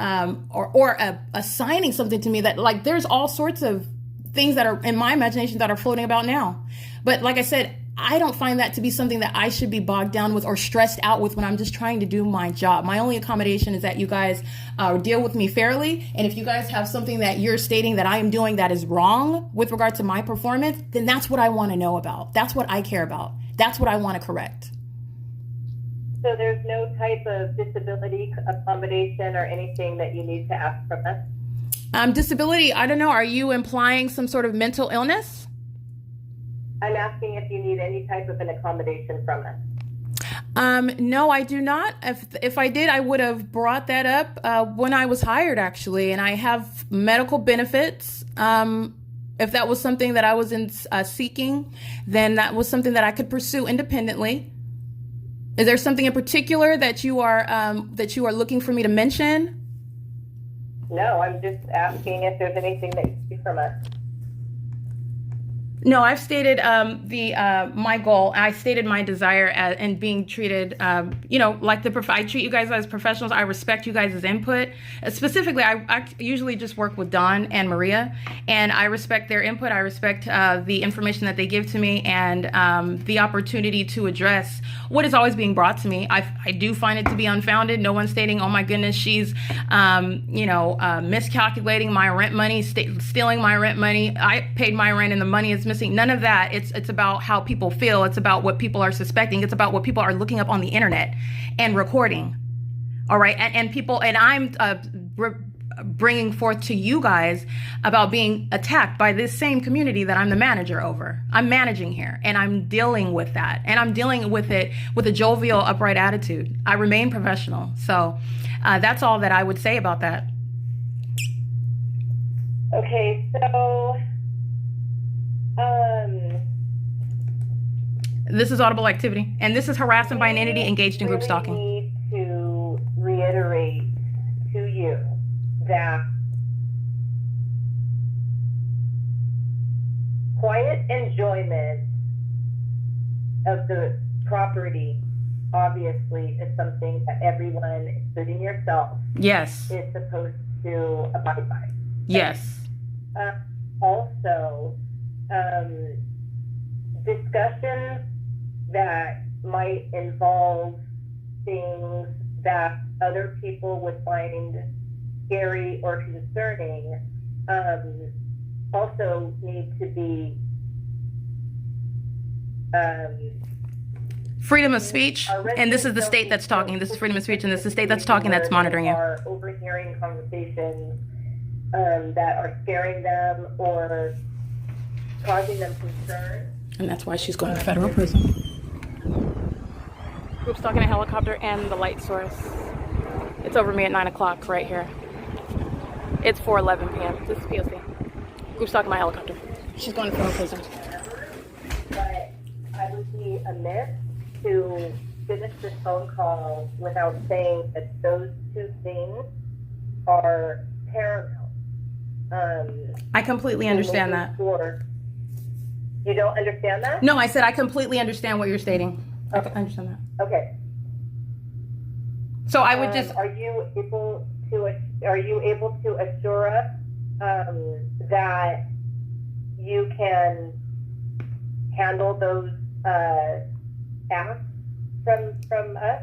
or assigning something to me that, like, there's all sorts of things that are in my imagination that are floating about now. But like I said, I don't find that to be something that I should be bogged down with or stressed out with when I'm just trying to do my job. My only accommodation is that you guys deal with me fairly. And if you guys have something that you're stating that I am doing that is wrong with regard to my performance, then that's what I want to know about. That's what I care about. That's what I want to correct. So there's no type of disability accommodation or anything that you need to ask from us? Disability, I don't know. Are you implying some sort of mental illness? I'm asking if you need any type of an accommodation from us. No, I do not. If I did, I would have brought that up when I was hired, actually. And I have medical benefits. If that was something that I was seeking, then that was something that I could pursue independently. Is there something in particular that you are looking for me to mention? No, I'm just asking if there's anything that you need from us. No, I've stated my goal. I stated my desire and being treated, like I treat you guys as professionals. I respect you guys' input. Specifically, I usually just work with Dawn and Maria, and I respect their input. I respect the information that they give to me and the opportunity to address what is always being brought to me. I do find it to be unfounded. No one's stating, oh my goodness, she's, miscalculating my rent money, stealing my rent money. I paid my rent and the money is missing. None of that. It's about how people feel. It's about what people are suspecting. It's about what people are looking up on the internet and recording. All right. And I'm bringing forth to you guys about being attacked by this same community that I'm the manager over. I'm managing here and I'm dealing with that, and I'm dealing with it with a jovial, upright attitude. I remain professional. So that's all that I would say about that. Okay, so this is audible activity, and this is harassment by an entity engaged in group stalking. We need to reiterate to you that quiet enjoyment of the property obviously is something that everyone, including yourself, Yes. is supposed to abide by. Yes. Also, discussions that might involve things that other people would find scary or concerning also need to be Freedom of speech, and this is the state that's talking. This is freedom of speech, and this is the state that's talking, that's monitoring you. Are overhearing conversations that are scaring them or causing them concern. And that's why she's going to federal prison. Group stalking a helicopter and the light source. It's over me at 9 o'clock right here. It's 4:11 p.m. This is P.O.C. Group stalking my helicopter. She's going to federal prison. But I would be amiss to finish this phone call without saying that those two things are paramount. I completely understand that. Sure. You don't understand that? No, I said I completely understand what you're stating. Okay. I understand that. Okay. So I would just. Are you able to assure us that you can handle those asks from us?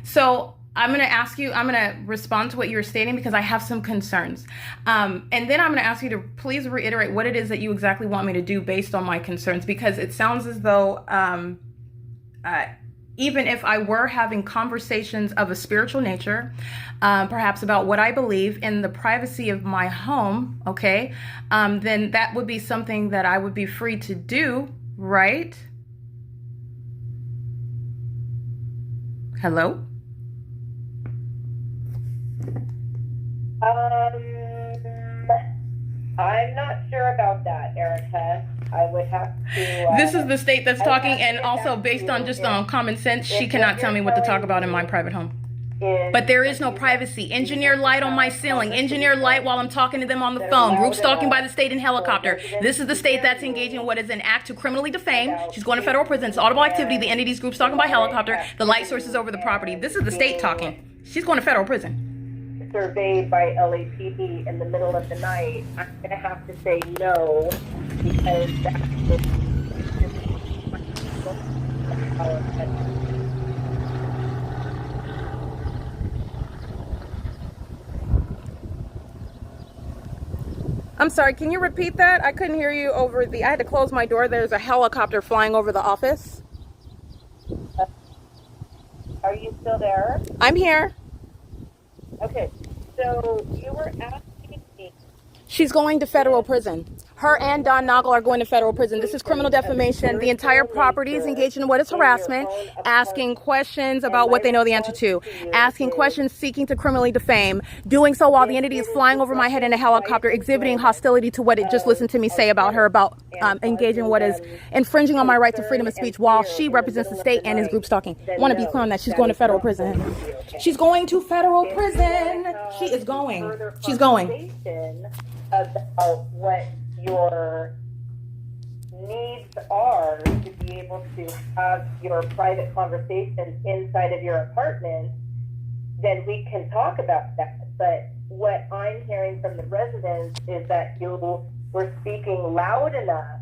So I'm going to ask you, I'm going to respond to what you're stating because I have some concerns. And then I'm going to ask you to please reiterate what it is that you exactly want me to do based on my concerns, because it sounds as though even if I were having conversations of a spiritual nature, perhaps about what I believe in the privacy of my home, okay, then that would be something that I would be free to do, right? Hello? I'm not sure about that, Erica. I would have to... this is the state that's talking, and also based on just common sense, she cannot tell me what to talk about in my private home. But there is no privacy. Engineer light on my ceiling. Engineer light while I'm talking to them on the phone. Group stalking by the state in helicopter. This is the state that's engaging in what is an act to criminally defame. She's going to federal prison. It's audible activity. The entity's group stalking by helicopter. The light source is over the property. This is the state talking. She's going to federal prison. Surveyed by LAPD in the middle of the night, I'm going to have to say no, because that's I'm sorry, can you repeat that? I couldn't hear you I had to close my door. There's a helicopter flying over the office. Are you still there? I'm here. Okay, so you were asking me. She's going to federal prison. Her and Don Noggle are going to federal prison. This is criminal defamation. The entire property is engaged in what is harassment, asking questions about what they know the answer to, asking questions seeking to criminally defame, doing so while the entity is flying over my head in a helicopter, exhibiting hostility to what it just listened to me say about her, about engaging in what is infringing on my right to freedom of speech while she represents the state and is group stalking. I want to be clear on that. She's going to federal prison. She's going to federal prison. She is going. She's going. About what your needs are to be able to have your private conversations inside of your apartment, then we can talk about that. But what I'm hearing from the residents is that you were speaking loud enough.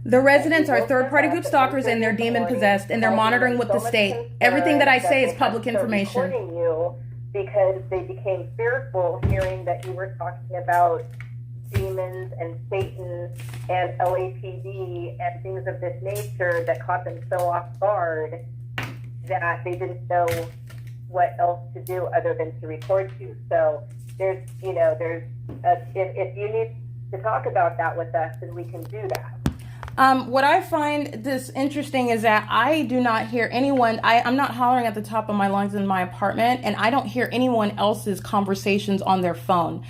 The residents are third-party group stalkers and they're demon-possessed and they're monitoring with the state. Everything that I say is public information. Recording you because they became fearful hearing that you were talking about demons and Satan and LAPD and things of this nature that caught them so off guard that they didn't know what else to do other than to record you. So if you need to talk about that with us, then we can do that. What I find this interesting is that I do not hear anyone, I'm not hollering at the top of my lungs in my apartment, and I don't hear anyone else's conversations on their phone.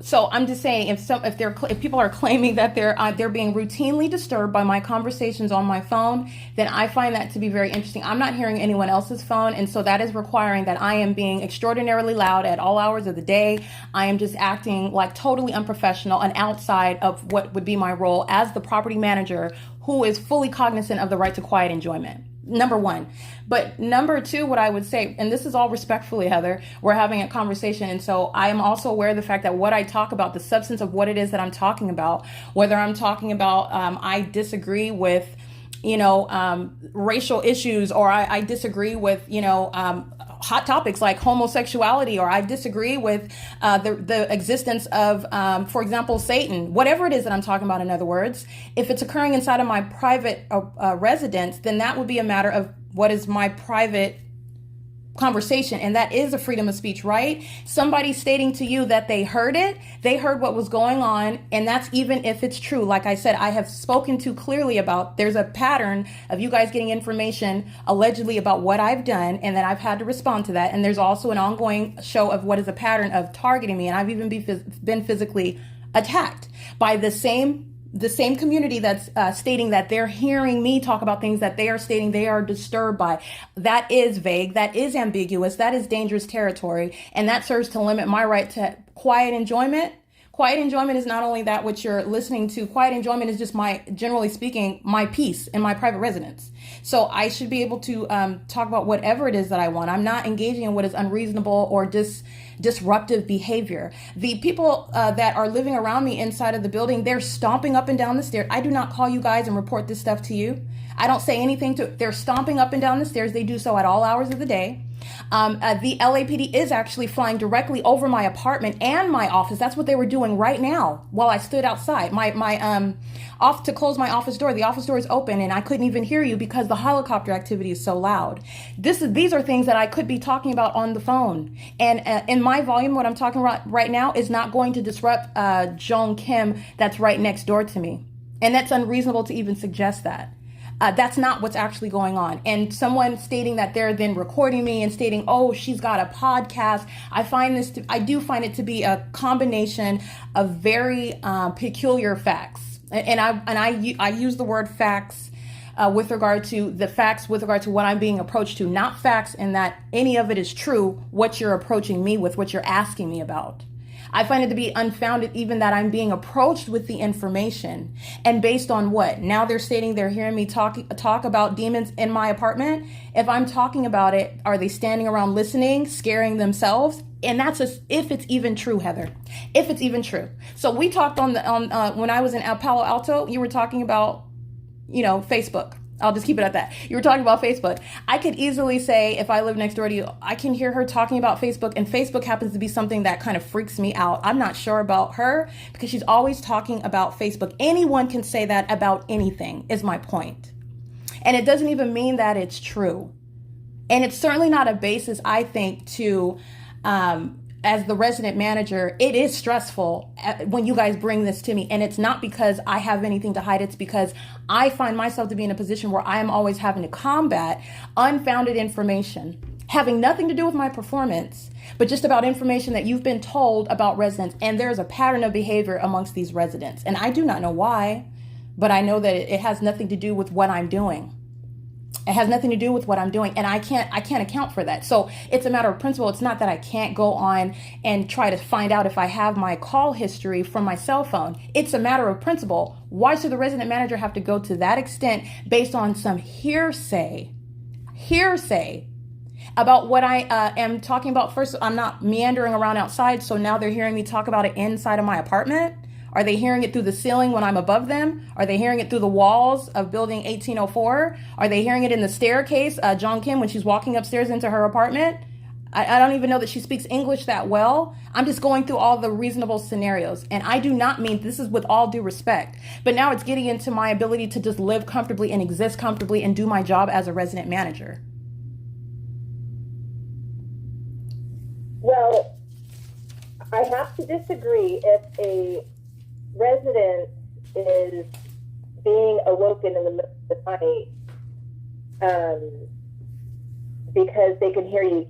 So I'm just saying, if people are claiming that they're being routinely disturbed by my conversations on my phone, then I find that to be very interesting. I'm not hearing anyone else's phone, and so that is requiring that I am being extraordinarily loud at all hours of the day. I am just acting like totally unprofessional and outside of what would be my role as the property manager who is fully cognizant of the right to quiet enjoyment. Number one. But number two, what I would say, and this is all respectfully, Heather, we're having a conversation. And so I am also aware of the fact that what I talk about, the substance of what it is that I'm talking about, whether I'm talking about, I disagree with, racial issues, or I disagree with, hot topics like homosexuality, or I disagree with the existence of, for example, Satan, whatever it is that I'm talking about, in other words, if it's occurring inside of my private residence, then that would be a matter of what is my private conversation, and that is a freedom of speech, right? Somebody stating to you that they heard what was going on, and that's even if it's true. Like I said, I have spoken to clearly about there's a pattern of you guys getting information allegedly about what I've done, and then I've had to respond to that. And there's also an ongoing show of what is a pattern of targeting me, and I've even been physically attacked by the same community that's stating that they're hearing me talk about things that they are stating they are disturbed by. That is vague, that is ambiguous, that is dangerous territory, and that serves to limit my right to quiet enjoyment. Quiet enjoyment is not only that which you're listening to. Quiet enjoyment is just generally speaking, my peace in my private residence. So I should be able to talk about whatever it is that I want. I'm not engaging in what is unreasonable or disruptive behavior. The people that are living around me inside of the building, they're stomping up and down the stairs. I do not call you guys and report this stuff to you. I don't say anything they're stomping up and down the stairs. They do so at all hours of the day. The LAPD is actually flying directly over my apartment and my office. That's what they were doing right now while I stood outside. Off to close my office door. The office door is open and I couldn't even hear you because the helicopter activity is so loud. These are things that I could be talking about on the phone. And in my volume, what I'm talking about right now is not going to disrupt Joan Kim that's right next door to me. And that's unreasonable to even suggest that. That's not what's actually going on. And someone stating that they're then recording me and stating, oh, she's got a podcast. I do find it to be a combination of very peculiar facts. And I use the word facts with regard to what I'm being approached to, not facts in that any of it is true, what you're approaching me with, what you're asking me about. I find it to be unfounded even that I'm being approached with the information. And based on what? Now they're stating they're hearing me talk about demons in my apartment. If I'm talking about it, are they standing around listening, scaring themselves? And that's if it's even true, Heather. If it's even true. So we talked on when I was in Palo Alto, you were talking about, Facebook. I'll just keep it at that. You were talking about Facebook. I could easily say, if I live next door to you, I can hear her talking about Facebook, and Facebook happens to be something that kind of freaks me out. I'm not sure about her because she's always talking about Facebook. Anyone can say that about anything, is my point. And it doesn't even mean that it's true. And it's certainly not a basis, I think, to, as the resident manager, it is stressful when you guys bring this to me. And it's not because I have anything to hide. It's because I find myself to be in a position where I am always having to combat unfounded information, having nothing to do with my performance, but just about information that you've been told about residents. And there's a pattern of behavior amongst these residents. And I do not know why, but I know that it has nothing to do with what I'm doing. It has nothing to do with what I'm doing, and I can't account for that. So it's a matter of principle. It's not that I can't go on and try to find out if I have my call history from my cell phone. It's a matter of principle. Why should the resident manager have to go to that extent based on some hearsay about what I am talking about? First, I'm not meandering around outside, so now they're hearing me talk about it inside of my apartment. Are they hearing it through the ceiling when I'm above them? Are they hearing it through the walls of building 1804? Are they hearing it in the staircase, John Kim, when she's walking upstairs into her apartment? I don't even know that she speaks English that well. I'm just going through all the reasonable scenarios. And I do not mean, this is with all due respect, but now it's getting into my ability to just live comfortably and exist comfortably and do my job as a resident manager. Well, I have to disagree. If a resident is being awoken in the middle of the night because they can hear you,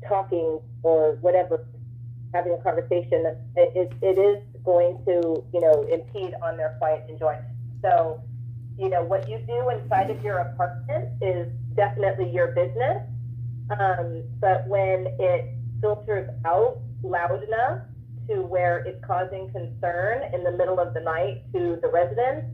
talking or whatever, having a conversation, it is going to, impede on their quiet enjoyment. So, what you do inside of your apartment is definitely your business. But when it filters out loud enough to where it's causing concern in the middle of the night to the residents,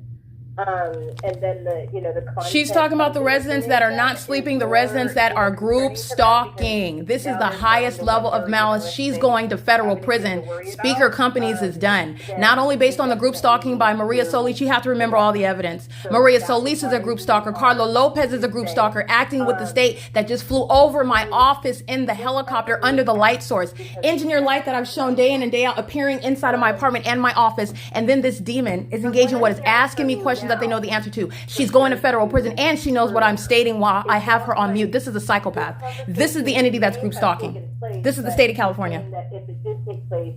and then the content. She's talking about the residents that are not sleeping, the residents that are group stalking. This is the highest level of malice. She's going to federal prison. Speaker Companies is done. Not only based on the group stalking by Maria Solis, you have to remember all the evidence. Maria Solis is a group stalker. Carlo Lopez is a group stalker, acting with the state that just flew over my office in the helicopter under the light source. Engineer light that I've shown day in and day out appearing inside of my apartment and my office. And then this demon is engaging what is asking me questions that they know the answer to. She's going to federal prison, and she knows what I'm stating while I have her on mute. This is a psychopath. This is the entity that's group stalking. This is the state of California. That if it did take place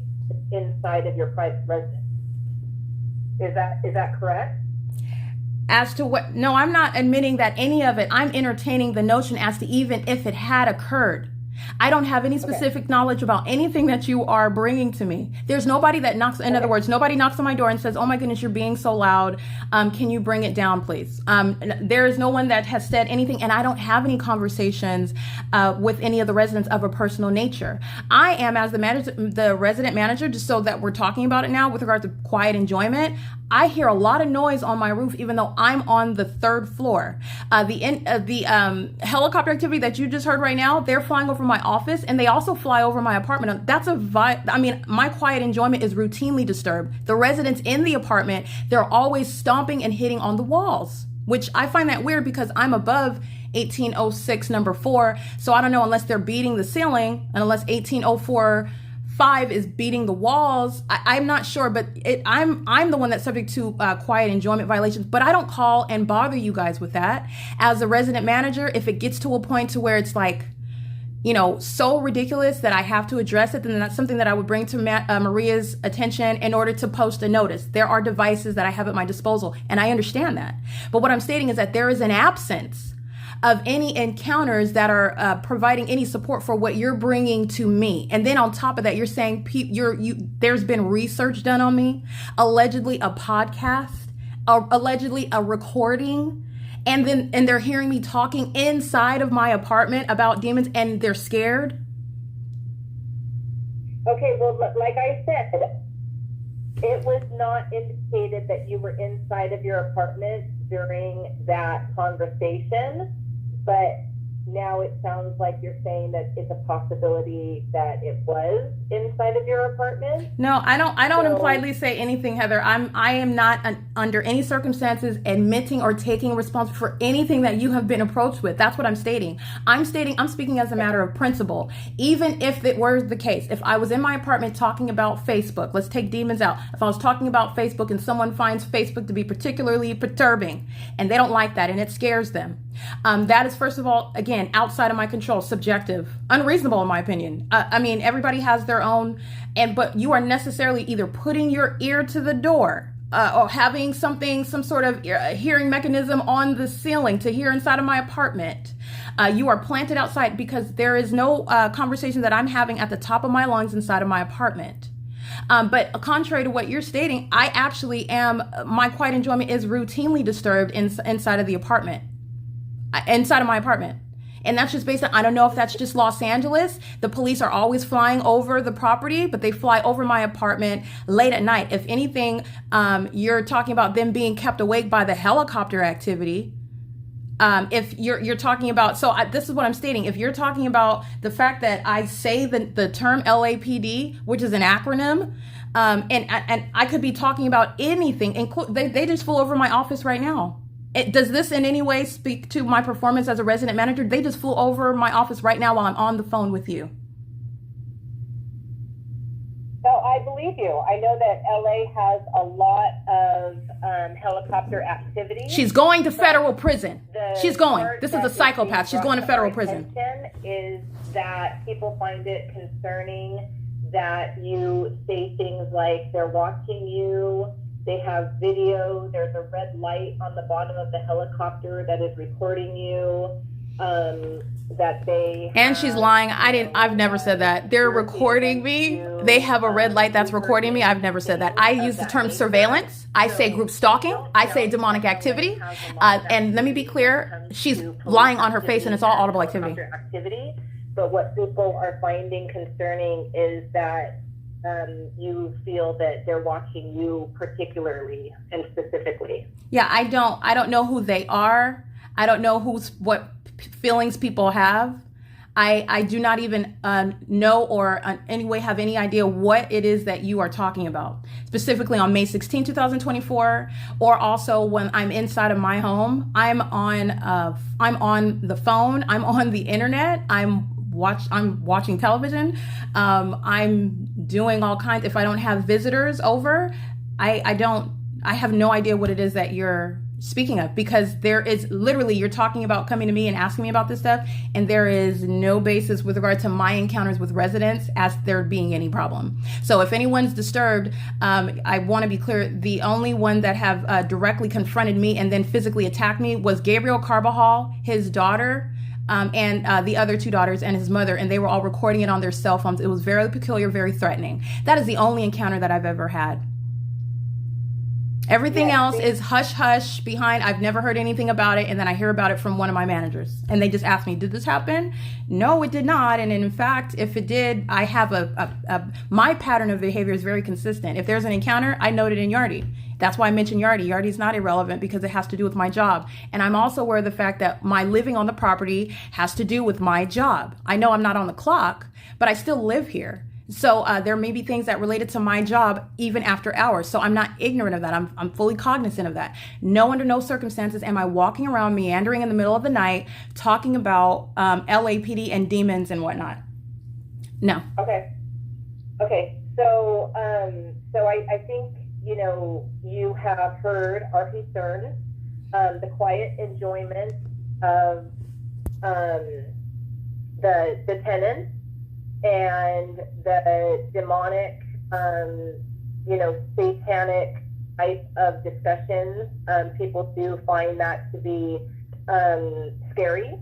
inside of your private residence, is that correct? As to what? No, I'm not admitting that any of it. I'm entertaining the notion as to even if it had occurred. I don't have any specific knowledge about anything that you are bringing to me. There's nobody that knocks, in other words, nobody knocks on my door and says, oh my goodness, you're being so loud. Can you bring it down, please? There is no one that has said anything, and I don't have any conversations with any of the residents of a personal nature. I am, as the resident manager, just so that we're talking about it now with regard to quiet enjoyment, I hear a lot of noise on my roof, even though I'm on the third floor. The helicopter activity that you just heard right now, they're flying over my office, and they also fly over my apartment. That's my quiet enjoyment is routinely disturbed. The residents in the apartment, they're always stomping and hitting on the walls, which I find that weird because I'm above 1806 number 4. So I don't know, unless they're beating the ceiling and unless 1804-5 is beating the walls. I'm not sure, but I'm the one that's subject to quiet enjoyment violations, but I don't call and bother you guys with that. As a resident manager, if it gets to a point to where it's like, so ridiculous that I have to address it, then that's something that I would bring to Maria's attention in order to post a notice. There are devices that I have at my disposal, and I understand that. But what I'm stating is that there is an absence of any encounters that are providing any support for what you're bringing to me. And then on top of that, you're saying there's been research done on me, allegedly a podcast, allegedly a recording, and they're hearing me talking inside of my apartment about demons, and they're scared. Okay, well, like I said, it was not indicated that you were inside of your apartment during that conversation, but now it sounds like you're saying that it's a possibility that it was inside of your apartment. No, I don't impliedly say anything, Heather. I am not under any circumstances admitting or taking responsibility for anything that you have been approached with. That's what I'm stating. I'm speaking as a matter of principle. Even if it were the case, if I was in my apartment talking about Facebook, let's take demons out. If I was talking about Facebook and someone finds Facebook to be particularly perturbing and they don't like that and it scares them, that is, first of all, again, outside of my control, subjective, unreasonable in my opinion. I mean, everybody has their own, but you are necessarily either putting your ear to the door or having some sort of hearing mechanism on the ceiling to hear inside of my apartment. You are planted outside because there is no conversation that I'm having at the top of my lungs inside of my apartment. But contrary to what you're stating, I actually am, my quiet enjoyment is routinely disturbed inside of the apartment. Inside of my apartment. And that's just based on, I don't know if that's just Los Angeles. The police are always flying over the property, but they fly over my apartment late at night. If anything, you're talking about them being kept awake by the helicopter activity. If you're talking about, this is what I'm stating. If you're talking about the fact that I say the term LAPD, which is an acronym, and I could be talking about anything, they just flew over my office right now. Does this in any way speak to my performance as a resident manager? They just flew over my office right now while I'm on the phone with you. So I believe you. I know that LA has a lot of helicopter activity. She's going to federal prison. She's going. This is a psychopath. She's going to federal prison. Is that people find it concerning that you say things like they're watching you. They have video. There's a red light on the bottom of the helicopter that is recording you. And she's lying. I've never said that. They're recording me. They have a red light that's recording me. I've never said that. I use the term surveillance. I say group stalking. I say demonic activity. And let me be clear. She's lying on her face and it's all audible activity. But what people are finding concerning is that you feel that they're watching you particularly and specifically. Yeah, I don't know who they are. I don't know what feelings people have. I do not even know or in any way have any idea what it is that you are talking about. Specifically on May 16, 2024, or also when I'm inside of my home, I'm on the phone, I'm on the internet, I'm watching television. I'm doing all kinds. If I don't have visitors over, I have no idea what it is that you're speaking of, because there is literally, you're talking about coming to me and asking me about this stuff, and there is no basis with regard to my encounters with residents as there being any problem. So if anyone's disturbed, I want to be clear, the only one that have directly confronted me and then physically attacked me was Gabriel Carbajal, his daughter, and the other two daughters and his mother, and they were all recording it on their cell phones. It was very peculiar, very threatening. That is the only encounter that I've ever had. Everything else is hush hush behind. I've never heard anything about it, and then I hear about it from one of my managers, and they just asked me, did this happen? No, it did not. And in fact, if it did, I have my pattern of behavior is very consistent. If there's an encounter, I note it in Yardi. That's why I mentioned Yardi. Yardi is not irrelevant because it has to do with my job. And I'm also aware of the fact that my living on the property has to do with my job. I know I'm not on the clock, but I still live here. So there may be things that related to my job even after hours. So I'm not ignorant of that. I'm fully cognizant of that. No, under no circumstances am I walking around meandering in the middle of the night talking about LAPD and demons and whatnot. No. Okay. So I think, you have heard our concern, the quiet enjoyment of the tenants and the demonic, satanic type of discussions. People do find that to be scary.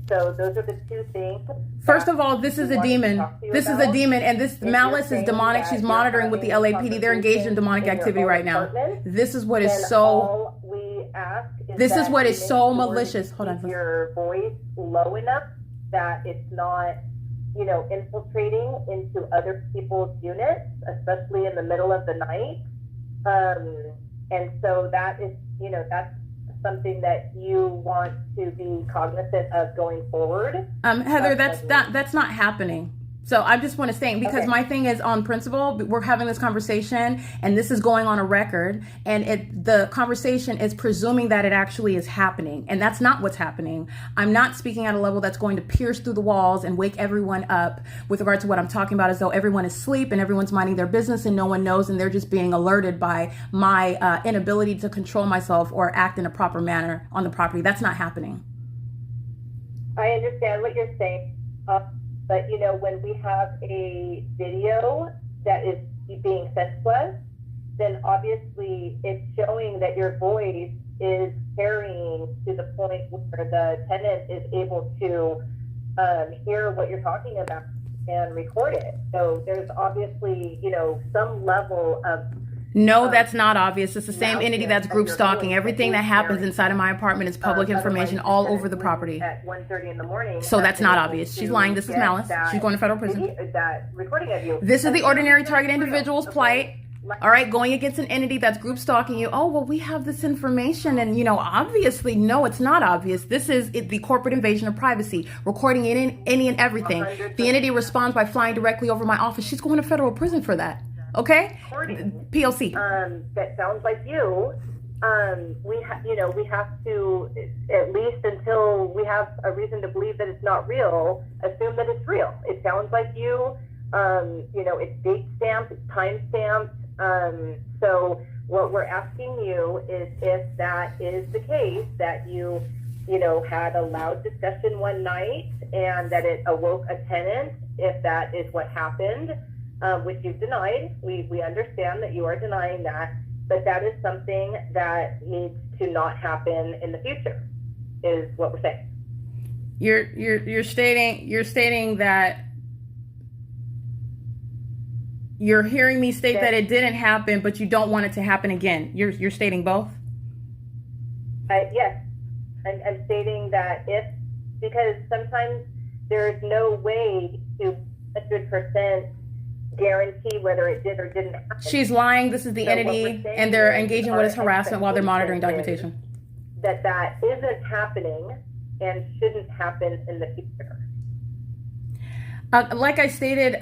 So those are the two things. First of all, this is a demon. This is a demon, and this malice is demonic. She's monitoring with the LAPD. They're engaged in demonic activity right now. This is what is so. This is what is so malicious. Hold on. Your voice low enough that it's not, infiltrating into other people's units, especially in the middle of the night. And so that is, that's something that you want to be cognizant of going forward? Heather, that's not happening. So I just want to say, because Okay. my thing is on principle, we're having this conversation and this is going on a record, and the conversation is presuming that it actually is happening. And that's not what's happening. I'm not speaking at a level that's going to pierce through the walls and wake everyone up with regard to what I'm talking about, as though everyone is asleep and everyone's minding their business and no one knows, and they're just being alerted by my inability to control myself or act in a proper manner on the property. That's not happening. I understand what you're saying. But, you know, when we have a video that is being sent to us, then obviously it's showing that your voice is carrying to the point where the tenant is able to hear what you're talking about and record it. So there's obviously, you know, some level of... No, that's not obvious. It's the same entity that's group stalking. Everything that happens inside of my apartment is public information all over the property. At 1:30 in the morning. So that's not obvious. She's lying. This is malice. She's going to federal prison. That recording of you. This is the ordinary target individual's plight. All right, going against an entity that's group stalking you. Oh, well, we have this information. And, you know, obviously, no, it's not obvious. This is the corporate invasion of privacy, recording any and everything. 100%. The entity responds by flying directly over my office. She's going to federal prison for that. Okay? P.O.C. That sounds like you. We have to, at least until we have a reason to believe that it's not real, assume that it's real. It sounds like you. You know, it's date stamped, it's time stamped. So what we're asking you is, if that is the case, that you know, had a loud discussion one night and that it awoke a tenant, if that is what happened, which you've denied. We understand that you are denying that, but that is something that needs to not happen in the future, is what we're saying. You're stating that you're hearing me state that it didn't happen, but you don't want it to happen again. You're stating both? Yes. I'm stating that because sometimes there's no way to 100% guarantee whether it did or didn't happen. She's lying. This is the entity, and they're engaging what is harassment while they're monitoring documentation. That isn't happening and shouldn't happen in the future. Like I stated,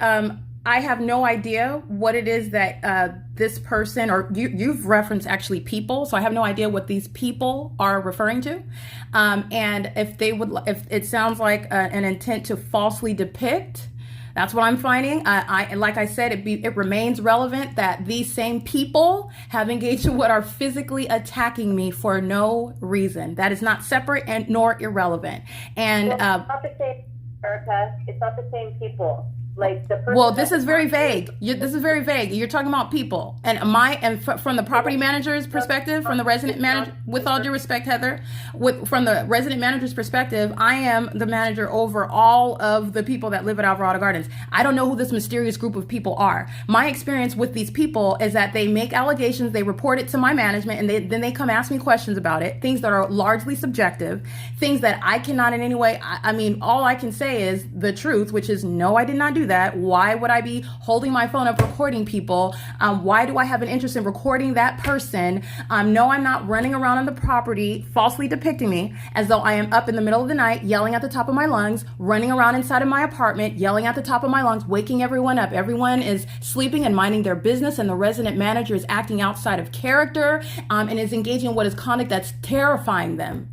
I have no idea what it is that this person, or you've referenced actually people, so I have no idea what these people are referring to. And if it sounds like an intent to falsely depict, that's what I'm finding. Like I said, it remains relevant that these same people have engaged in what are physically attacking me for no reason. That is not separate and nor irrelevant. And it's not the same, Erica. It's not the same people. Like the person. Well, this is very vague. This is very vague. You're talking about people, and from the property manager's perspective, from the resident manager. With all due respect, Heather, from the resident manager's perspective, I am the manager over all of the people that live at Alvarado Gardens. I don't know who this mysterious group of people are. My experience with these people is that they make allegations, they report it to my management, and then they come ask me questions about it. Things that are largely subjective, things that I cannot in any way. I mean, all I can say is the truth, which is no, I did not do that. Why would I be holding my phone up recording people? Why do I have an interest in recording that person? No, I'm not running around on the property falsely depicting me as though I am up in the middle of the night yelling at the top of my lungs, running around inside of my apartment yelling at the top of my lungs, waking everyone up. Everyone is sleeping and minding their business, and the resident manager is acting outside of character and is engaging in what is conduct that's terrifying them.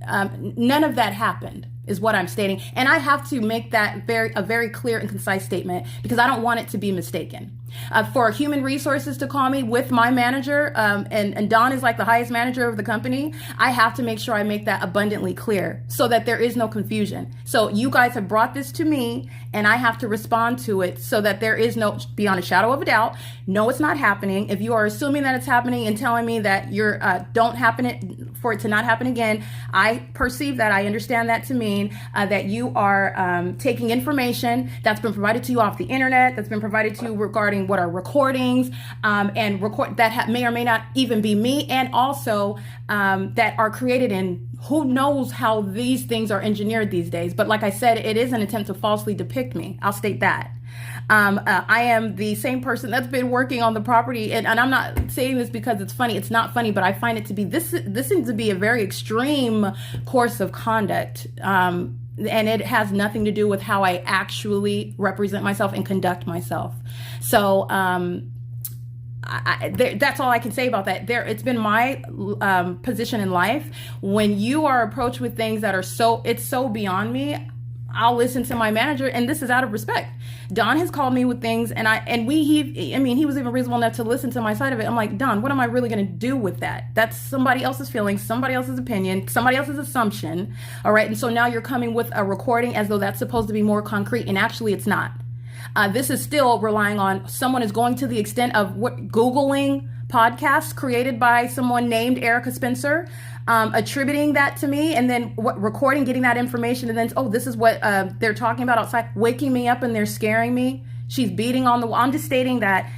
None of that happened, is what I'm stating. And I have to make that a very clear and concise statement, because I don't want it to be mistaken. For human resources to call me with my manager, and Don is like the highest manager of the company, I have to make sure I make that abundantly clear so that there is no confusion. So you guys have brought this to me, and I have to respond to it so that there is no, beyond a shadow of a doubt, no, it's not happening. If you are assuming that it's happening and telling me that you're don't happen it for it to not happen again, I perceive that, I understand that to mean that you are taking information that's been provided to you off the internet, that's been provided to you regarding what are recordings, and record that may or may not even be me, and also that are created in who knows how these things are engineered these days. But like I said, it is an attempt to falsely depict me. I'll state that. I am the same person that's been working on the property, and I'm not saying this because it's funny. It's not funny, but I find it to be this seems to be a very extreme course of conduct. And it has nothing to do with how I actually represent myself and conduct myself. So that's all I can say about that. It's been my position in life. When you are approached with things that are it's so beyond me, I'll listen to my manager, and this is out of respect. Don has called me with things, and he was even reasonable enough to listen to my side of it. I'm like, Don, what am I really going to do with that? That's somebody else's feelings, somebody else's opinion, somebody else's assumption. All right. And so now you're coming with a recording as though that's supposed to be more concrete, and actually it's not. This is still relying on someone is going to the extent of Googling podcasts created by someone named Erica Spencer, attributing that to me, and then recording, getting that information, and then, oh, this is what they're talking about outside, waking me up and they're scaring me. She's beating on the wall. I'm just stating that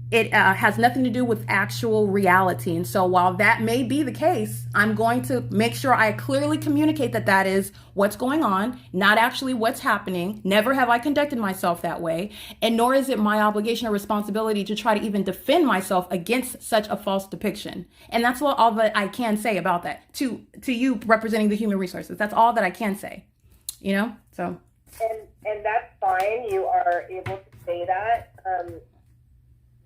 it has nothing to do with actual reality. And so while that may be the case, I'm going to make sure I clearly communicate that that is what's going on, not actually what's happening. Never have I conducted myself that way. And nor is it my obligation or responsibility to try to even defend myself against such a false depiction. And that's all that I can say about that to you representing the human resources. That's all that I can say, so. And that's fine. You are able to say that.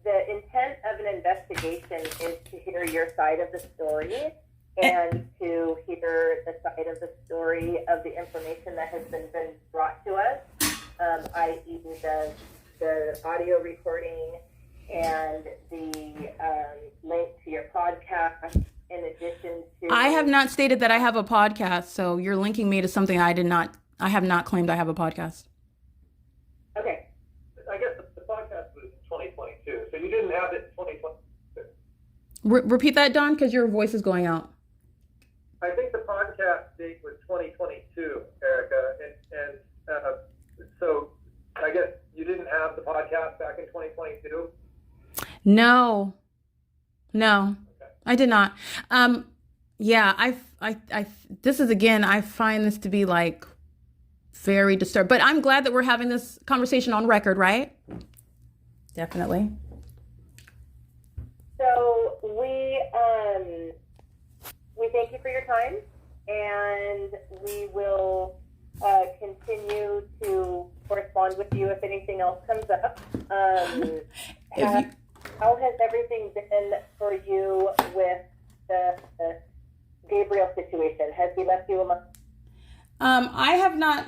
The intent of an investigation is to hear your side of the story and to hear the side of the story of the information that has been brought to us, i.e. the audio recording and the link to your podcast, in addition to... I have not stated that I have a podcast, so you're linking me to something I have not claimed I have a podcast. Okay. I guess the podcast was 2022, so you didn't have it in 2022. Repeat that, Don, because your voice is going out. I think the podcast date was 2022, Erica, and so I guess you didn't have the podcast back in 2022? No, okay. I did not. Yeah, I find this to be like very disturbed, but I'm glad that we're having this conversation on record, right? Definitely. So we thank you for your time, and we will continue to correspond with you if anything else comes up. How has everything been for you with the Gabriel situation? Has he left you alone? I have not.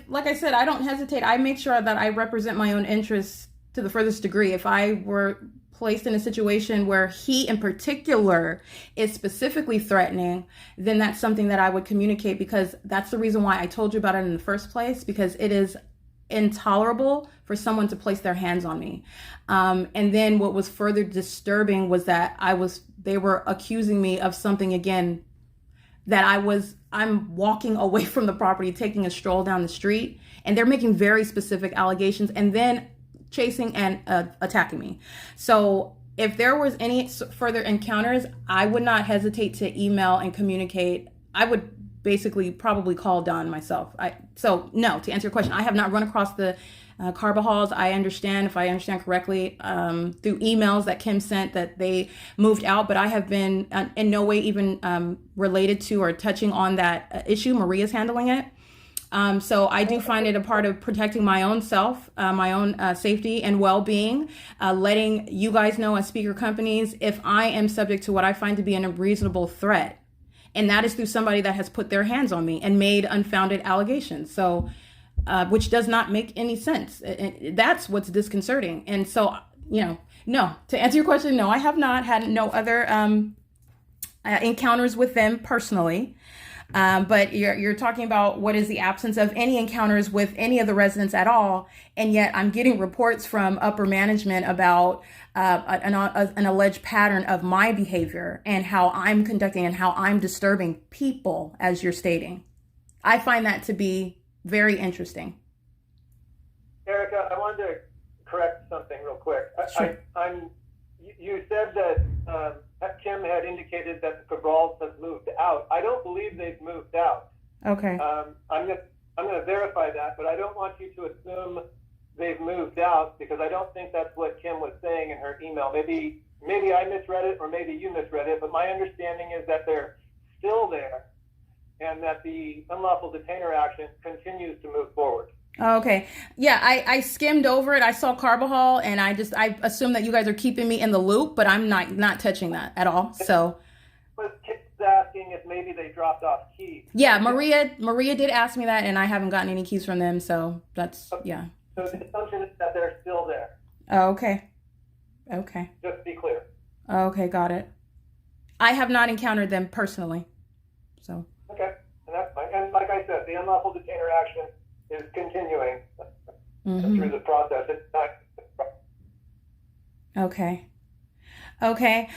Like I said, I don't hesitate. I make sure that I represent my own interests to the furthest degree. If I were placed in a situation where he in particular is specifically threatening, then that's something that I would communicate, because that's the reason why I told you about it in the first place, because it is intolerable for someone to place their hands on me. And then what was further disturbing was that they were accusing me of something again, that I'm walking away from the property, taking a stroll down the street, and they're making very specific allegations and then chasing and attacking me. So if there was any further encounters, I would not hesitate to email and communicate. I would basically probably call Don myself. So no, to answer your question, I have not run across the Carbajal's. I understand, if I understand correctly, through emails that Kim sent, that they moved out, but I have been in no way even related to or touching on that issue. Maria's handling it. So I do find it a part of protecting my own self, my own safety and well-being, letting you guys know as speaker companies if I am subject to what I find to be an unreasonable threat. And that is through somebody that has put their hands on me and made unfounded allegations. So, which does not make any sense. That's what's disconcerting. And so, no, to answer your question, no, I have not had no other encounters with them personally. But you're talking about what is the absence of any encounters with any of the residents at all. And yet I'm getting reports from upper management about an alleged pattern of my behavior and how I'm conducting and how I'm disturbing people, as you're stating. I find that to be very interesting. Erica, I wanted to correct something real quick. Sure. You said that Kim had indicated that the Cabrals have moved out. I don't believe they've moved out. Okay. I'm going to verify that, but I don't want you to assume they've moved out, because I don't think that's what Kim was saying in her email. Maybe I misread it, or maybe you misread it, but my understanding is that they're still there and that the unlawful detainer action continues to move forward. Okay. Yeah, I skimmed over it. I saw Carbajal, and I assume that you guys are keeping me in the loop, but I'm not touching that at all. So. But Kim's asking if maybe they dropped off keys. Yeah, Maria did ask me that, and I haven't gotten any keys from them. So that's, yeah. So the assumption is that they're still there. Oh, okay. Okay. Just to be clear. Okay, got it. I have not encountered them personally. So. Okay, and that's fine. And like I said, the unlawful detainer action is continuing through the process. It's not. Okay. Okay.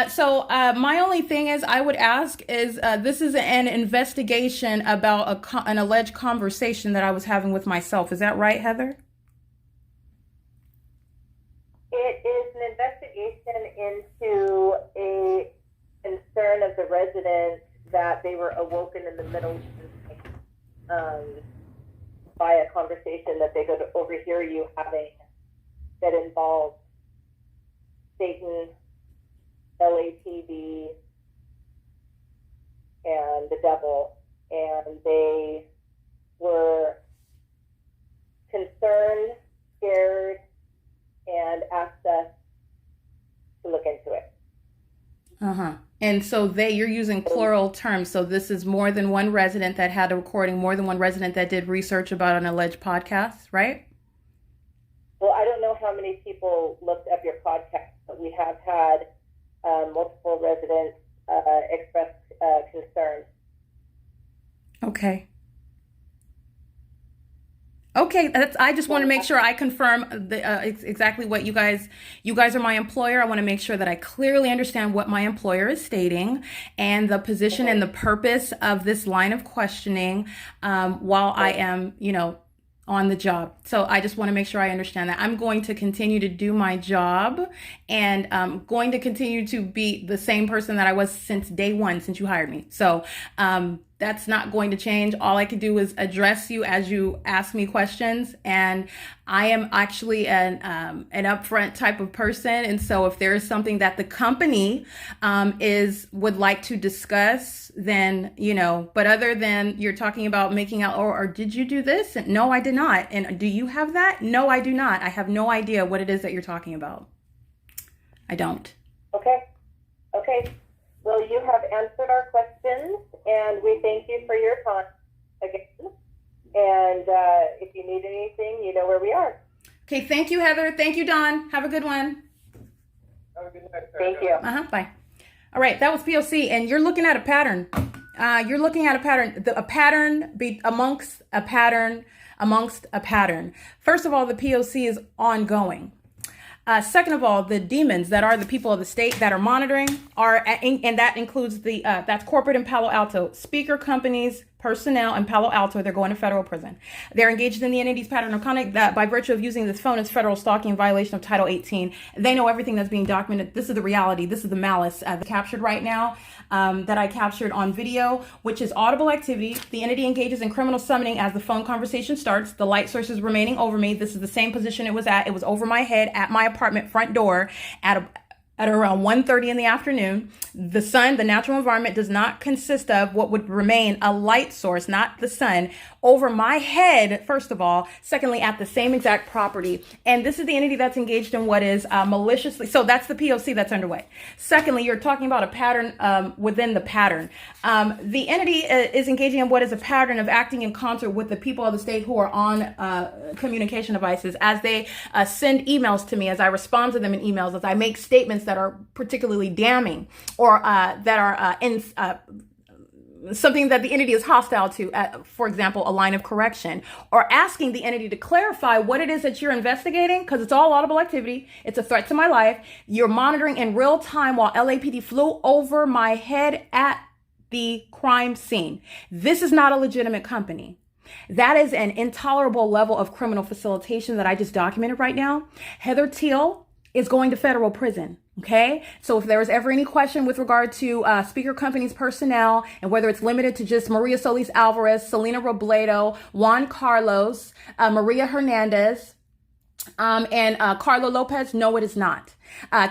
So my only thing is, I would ask is, this is an investigation about an alleged conversation that I was having with myself. Is that right, Heather? It is an investigation into a concern of the residents that they were awoken in the middle of the night by a conversation that they could overhear you having that involved Satan, LAPD, and the devil, and they were concerned, scared, and asked us to look into it. And so you're using plural terms. So this is more than one resident that had a recording, more than one resident that did research about an alleged podcast, right? Well, I don't know how many people looked up your podcast, but we have had multiple residents express concern. Okay. Okay, I just want to make sure I confirm exactly what you guys are my employer. I want to make sure that I clearly understand what my employer is stating and the position and the purpose of this line of questioning while I am, on the job. So I just want to make sure I understand that. I'm going to continue to do my job, and I'm going to continue to be the same person that I was since day one, since you hired me. So that's not going to change. All I can do is address you as you ask me questions. And I am actually an upfront type of person. And so if there is something that the company would like to discuss, then, but other than you're talking about making out, or did you do this? No, I did not. And do you have that? No, I do not. I have no idea what it is that you're talking about. I don't. Okay. Well, you have answered our questions, and we thank you for your time again. And if you need anything, you know where we are. Okay, thank you, Heather. Thank you, Don. Have a good one. Have a good night. Thank you. Bye. All right, that was P.O.C. And you're looking at a pattern. You're looking at a pattern. A pattern amongst a pattern. First of all, the P.O.C. is ongoing. Second of all, the demons that are the people of the state that are monitoring and that includes that's corporate in Palo Alto, speaker companies, personnel in Palo Alto. They're going to federal prison. They're engaged in the entity's pattern of conduct that by virtue of using this phone is federal stalking in violation of Title 18. They know everything that's being documented. This is the reality. This is the malice captured right now that I captured on video, which is audible activity. The entity engages in criminal summoning as the phone conversation starts. The light source is remaining over me. This is the same position it was at. It was over my head at my apartment front door at around 1:30 in the afternoon. The sun, the natural environment, does not consist of what would remain a light source, not the sun, over my head, first of all. Secondly, at the same exact property. And this is the entity that's engaged in what is maliciously. So that's the P.O.C. that's underway. Secondly, you're talking about a pattern within the pattern. The entity is engaging in what is a pattern of acting in concert with the people of the state who are on communication devices as they send emails to me, as I respond to them in emails, as I make statements that are particularly damning or that are something that the entity is hostile to, for example, a line of correction, or asking the entity to clarify what it is that you're investigating, because it's all audible activity. It's a threat to my life. You're monitoring in real time while LAPD flew over my head at the crime scene. This is not a legitimate company. That is an intolerable level of criminal facilitation that I just documented right now. Heather Teal is going to federal prison. Okay, so if there was ever any question with regard to speaker company's personnel and whether it's limited to just Maria Solis Alvarez, Selena Robledo, Juan Carlos, Maria Hernandez, and Carlo Lopez, no, it is not.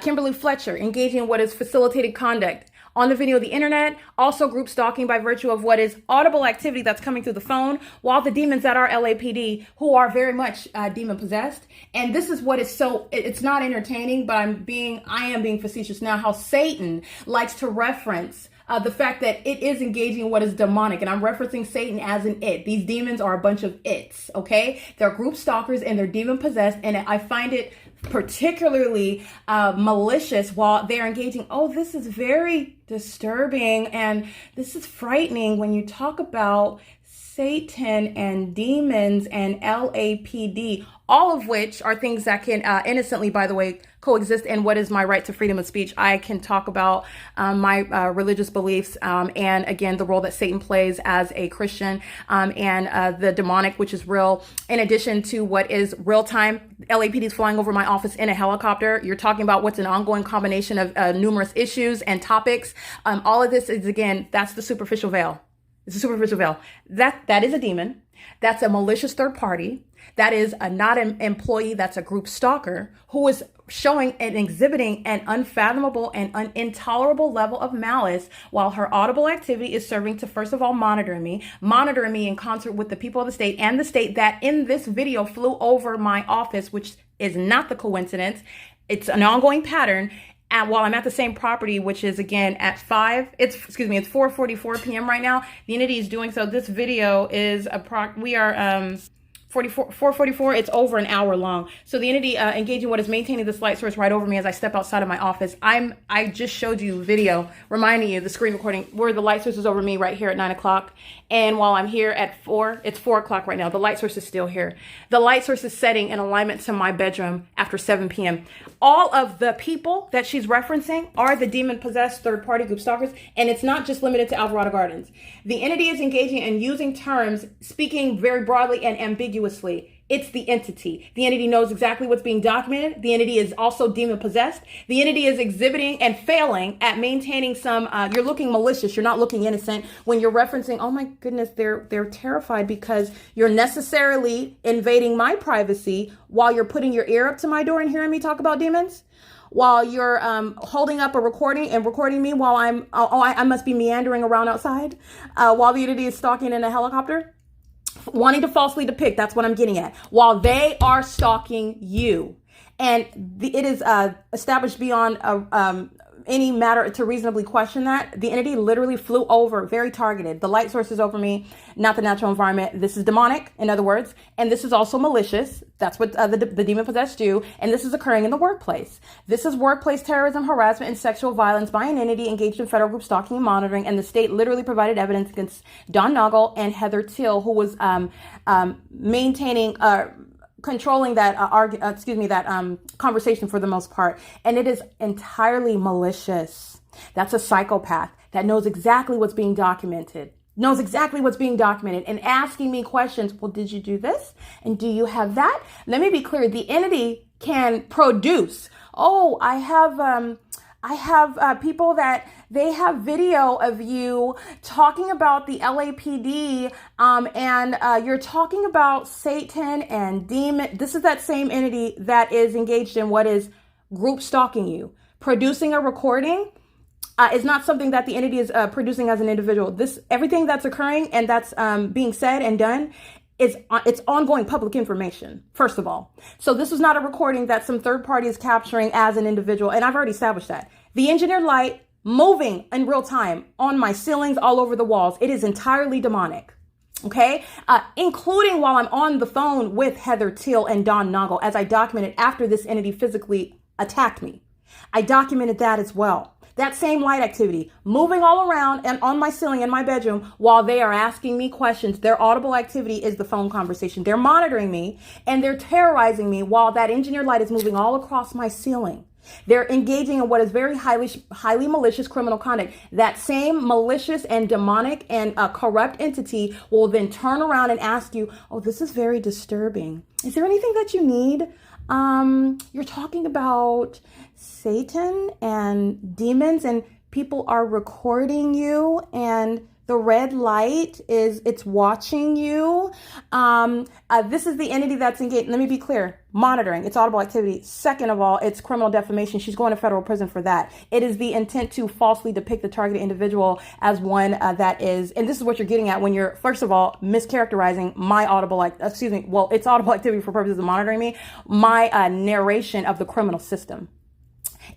Kimberly Fletcher, engaging in what is facilitated conduct on the video of the internet, also group stalking by virtue of what is audible activity that's coming through the phone, while the demons at our LAPD, who are very much demon possessed. And this is what is so, it's not entertaining, but I am being facetious now, how Satan likes to reference the fact that it is engaging in what is demonic. And I'm referencing Satan as an it. These demons are a bunch of its, okay? They're group stalkers and they're demon possessed. And I find it particularly malicious while they're engaging. Oh, this is very disturbing and this is frightening when you talk about Satan and demons and LAPD, all of which are things that can innocently, by the way, coexist in what is my right to freedom of speech. I can talk about my religious beliefs and again, the role that Satan plays as a Christian and the demonic, which is real, in addition to what is real time. LAPD is flying over my office in a helicopter. You're talking about what's an ongoing combination of numerous issues and topics. All of this is, again, that's the superficial veil. It's a superficial veil. That is a demon. That's a malicious third party. That is not an employee. That's a group stalker who is showing and exhibiting an unfathomable and intolerable level of malice while her audible activity is serving to, first of all, monitor me in concert with the people of the state and the state that in this video flew over my office, which is not the coincidence. It's an ongoing pattern. And while I'm at the same property, which is again at 4:44 p.m. right now, the entity is doing so. This video is we are 4:44. It's over an hour long. So the entity engaging what is maintaining this light source right over me as I step outside of my office. I just showed you video reminding you the screen recording where the light source is over me right here at 9 o'clock. And while I'm here at 4, it's 4 o'clock right now. The light source is still here. The light source is setting in alignment to my bedroom after 7 p.m. All of the people that she's referencing are the demon-possessed third-party group stalkers, and it's not just limited to Alvarado Gardens. The entity is engaging and using terms, speaking very broadly and ambiguously. It's the entity. The entity knows exactly what's being documented. The entity is also demon-possessed. The entity is exhibiting and failing at maintaining some, you're looking malicious, you're not looking innocent when you're referencing, oh my goodness, they're terrified because you're necessarily invading my privacy while you're putting your ear up to my door and hearing me talk about demons. While you're holding up a recording and recording me while I must be meandering around outside while the entity is stalking in a helicopter. Wanting to falsely depict, that's what I'm getting at, while they are stalking you. And it is established beyond any matter to reasonably question that. The entity literally flew over, very targeted. The light source is over me, not the natural environment. This is demonic, in other words, and this is also malicious. That's what the demon-possessed do, and this is occurring in the workplace. This is workplace terrorism, harassment, and sexual violence by an entity engaged in federal group stalking and monitoring, and the state literally provided evidence against Don Noggle and Heather Till, who was controlling that conversation for the most part. And it is entirely malicious. That's a psychopath that knows exactly what's being documented. And asking me questions. Well, did you do this? And do you have that? Let me be clear. The entity can produce. Oh, I have people that they have video of you talking about the LAPD and you're talking about Satan and demon. This is that same entity that is engaged in what is group stalking you. Producing a recording is not something that the entity is producing as an individual. Everything that's occurring and that's being said and done it's ongoing public information, first of all. So this is not a recording that some third party is capturing as an individual. And I've already established that. The engineered light moving in real time on my ceilings, all over the walls. It is entirely demonic. Okay, including while I'm on the phone with Heather Till and Don Noggle, as I documented after this entity physically attacked me. I documented that as well. That same light activity moving all around and on my ceiling in my bedroom while they are asking me questions. Their audible activity is the phone conversation. They're monitoring me and they're terrorizing me while that engineered light is moving all across my ceiling. They're engaging in what is very highly malicious criminal conduct. That same malicious and demonic and corrupt entity will then turn around and ask you, oh, this is very disturbing. Is there anything that you need? You're talking about Satan and demons, and people are recording you, and the red light it's watching you. This is the entity that's engaged. Let me be clear. Monitoring, it's audible activity. Second of all, it's criminal defamation. She's going to federal prison for that. It is the intent to falsely depict the targeted individual as one that is, and this is what you're getting at when you're, first of all, mischaracterizing my it's audible activity for purposes of monitoring me, my narration of the criminal system.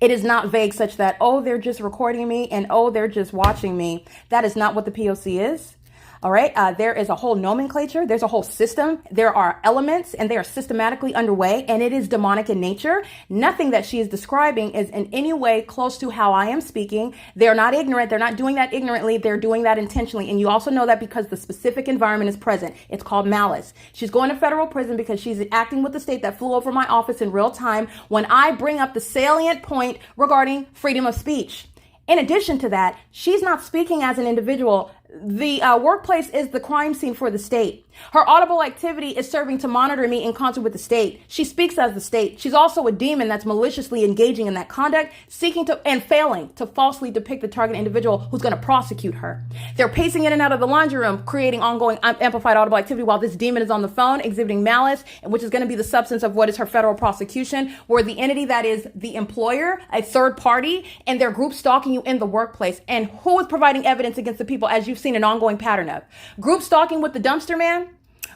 It is not vague such that, oh, they're just recording me and, oh, they're just watching me. That is not what the P.O.C. is. All right. There is a whole nomenclature. There's a whole system. There are elements, and they are systematically underway, and it is demonic in nature. Nothing that she is describing is in any way close to how I am speaking. They're not ignorant. They're not doing that ignorantly. They're doing that intentionally. And you also know that because the specific environment is present. It's called malice. She's going to federal prison because she's acting with the state that flew over my office in real time when I bring up the salient point regarding freedom of speech. In addition to that, she's not speaking as an individual. The workplace is the crime scene for the state. Her audible activity is serving to monitor me in concert with the state. She speaks as the state. She's also a demon that's maliciously engaging in that conduct, seeking to and failing to falsely depict the target individual who's going to prosecute her. They're pacing in and out of the laundry room, creating ongoing amplified audible activity while this demon is on the phone, exhibiting malice, which is going to be the substance of what is her federal prosecution, where the entity that is the employer, a third party, and their group stalking you in the workplace. And who is providing evidence against the people, as you've seen an ongoing pattern of? Group stalking with the dumpster man,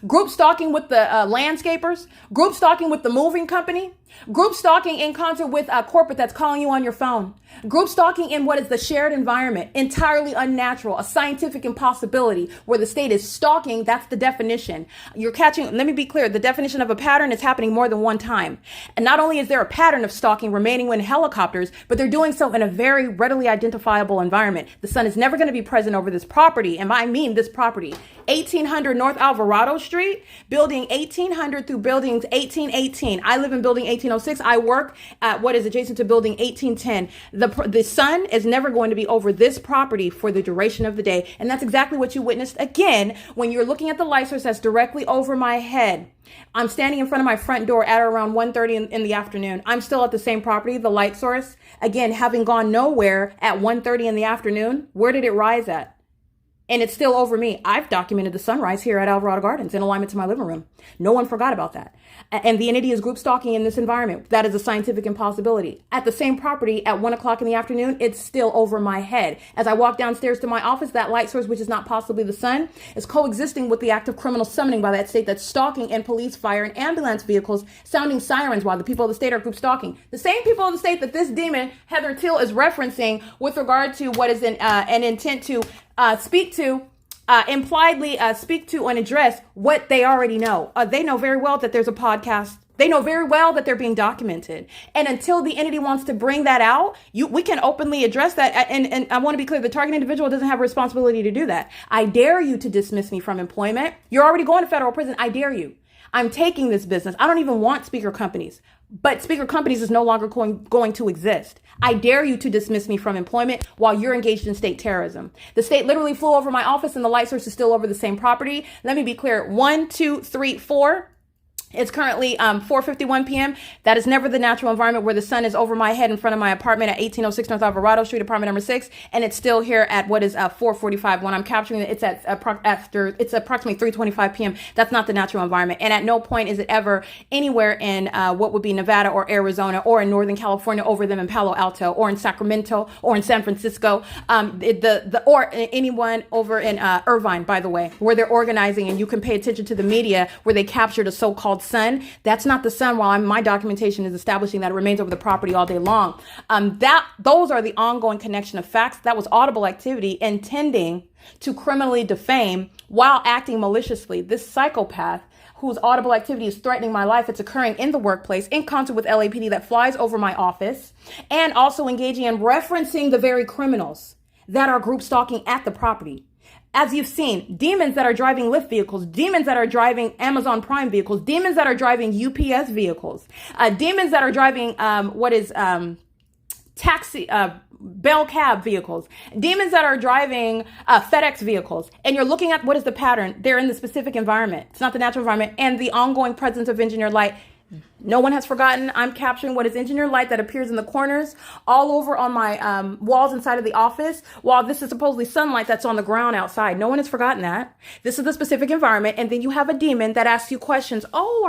group stalking with the landscapers, group stalking with the moving company, group stalking in concert with a corporate that's calling you on your phone, group stalking in what is the shared environment, entirely unnatural, a scientific impossibility where the state is stalking. That's the definition. You're catching, let me be clear, the definition of a pattern is happening more than one time. And not only is there a pattern of stalking remaining in helicopters, but they're doing so in a very readily identifiable environment. The sun is never going to be present over this property, and I mean this property. 1800 North Alvarado Street, building 1800 through buildings 1818. I live in building 1806. I work at what is adjacent to building 1810. The sun is never going to be over this property for the duration of the day. And that's exactly what you witnessed again when you're looking at the light source that's directly over my head. I'm standing in front of my front door at around 1:30 in the afternoon. I'm still at the same property, the light source. Again, having gone nowhere at 1:30 in the afternoon, where did it rise at? And it's still over me. I've documented the sunrise here at Alvarado Gardens in alignment to my living room. No one forgot about that. And the entity is group stalking in this environment. That is a scientific impossibility. At the same property at 1 o'clock in the afternoon, it's still over my head. As I walk downstairs to my office, that light source, which is not possibly the sun, is coexisting with the act of criminal summoning by that state that's stalking, and police, fire, and ambulance vehicles sounding sirens while the people of the state are group stalking. The same people of the state that this demon, Heather Till, is referencing with regard to what is an intent to speak to, impliedly speak to and address what they already know. They know very well that there's a podcast. They know very well that they're being documented. And until the entity wants to bring that out, we can openly address that. And I want to be clear, the target individual doesn't have a responsibility to do that. I dare you to dismiss me from employment. You're already going to federal prison. I dare you. I'm taking this business. I don't even want speaker companies, but speaker companies is no longer going to exist. I dare you to dismiss me from employment while you're engaged in state terrorism. The state literally flew over my office and the light source is still over the same property. Let me be clear. 1, 2, 3, 4. It's currently 4:51 p.m. That is never the natural environment where the sun is over my head in front of my apartment at 1806 North Alvarado Street, apartment number 6, and it's still here at what is 4:45. When I'm capturing it, it's at it's approximately 3:25 p.m. That's not the natural environment, and at no point is it ever anywhere in what would be Nevada or Arizona or in Northern California over them in Palo Alto or in Sacramento or in San Francisco, or anyone over in Irvine, by the way, where they're organizing, and you can pay attention to the media where they captured a so-called sun. That's not the sun. While my documentation is establishing that it remains over the property all day long. Those are the ongoing connection of facts. That was audible activity intending to criminally defame while acting maliciously. This psychopath whose audible activity is threatening my life, it's occurring in the workplace in concert with LAPD that flies over my office, and also engaging in referencing the very criminals that are group stalking at the property. As you've seen, demons that are driving Lyft vehicles, demons that are driving Amazon Prime vehicles, demons that are driving UPS vehicles, demons that are driving taxi, Bell Cab vehicles, demons that are driving FedEx vehicles. And you're looking at what is the pattern. They're in the specific environment. It's not the natural environment. And the ongoing presence of engineered light. No one has forgotten. I'm capturing what is engineer light that appears in the corners all over on my walls inside of the office, while this is supposedly sunlight that's on the ground outside. No one has forgotten that. This is the specific environment. And then you have a demon that asks you questions. Oh,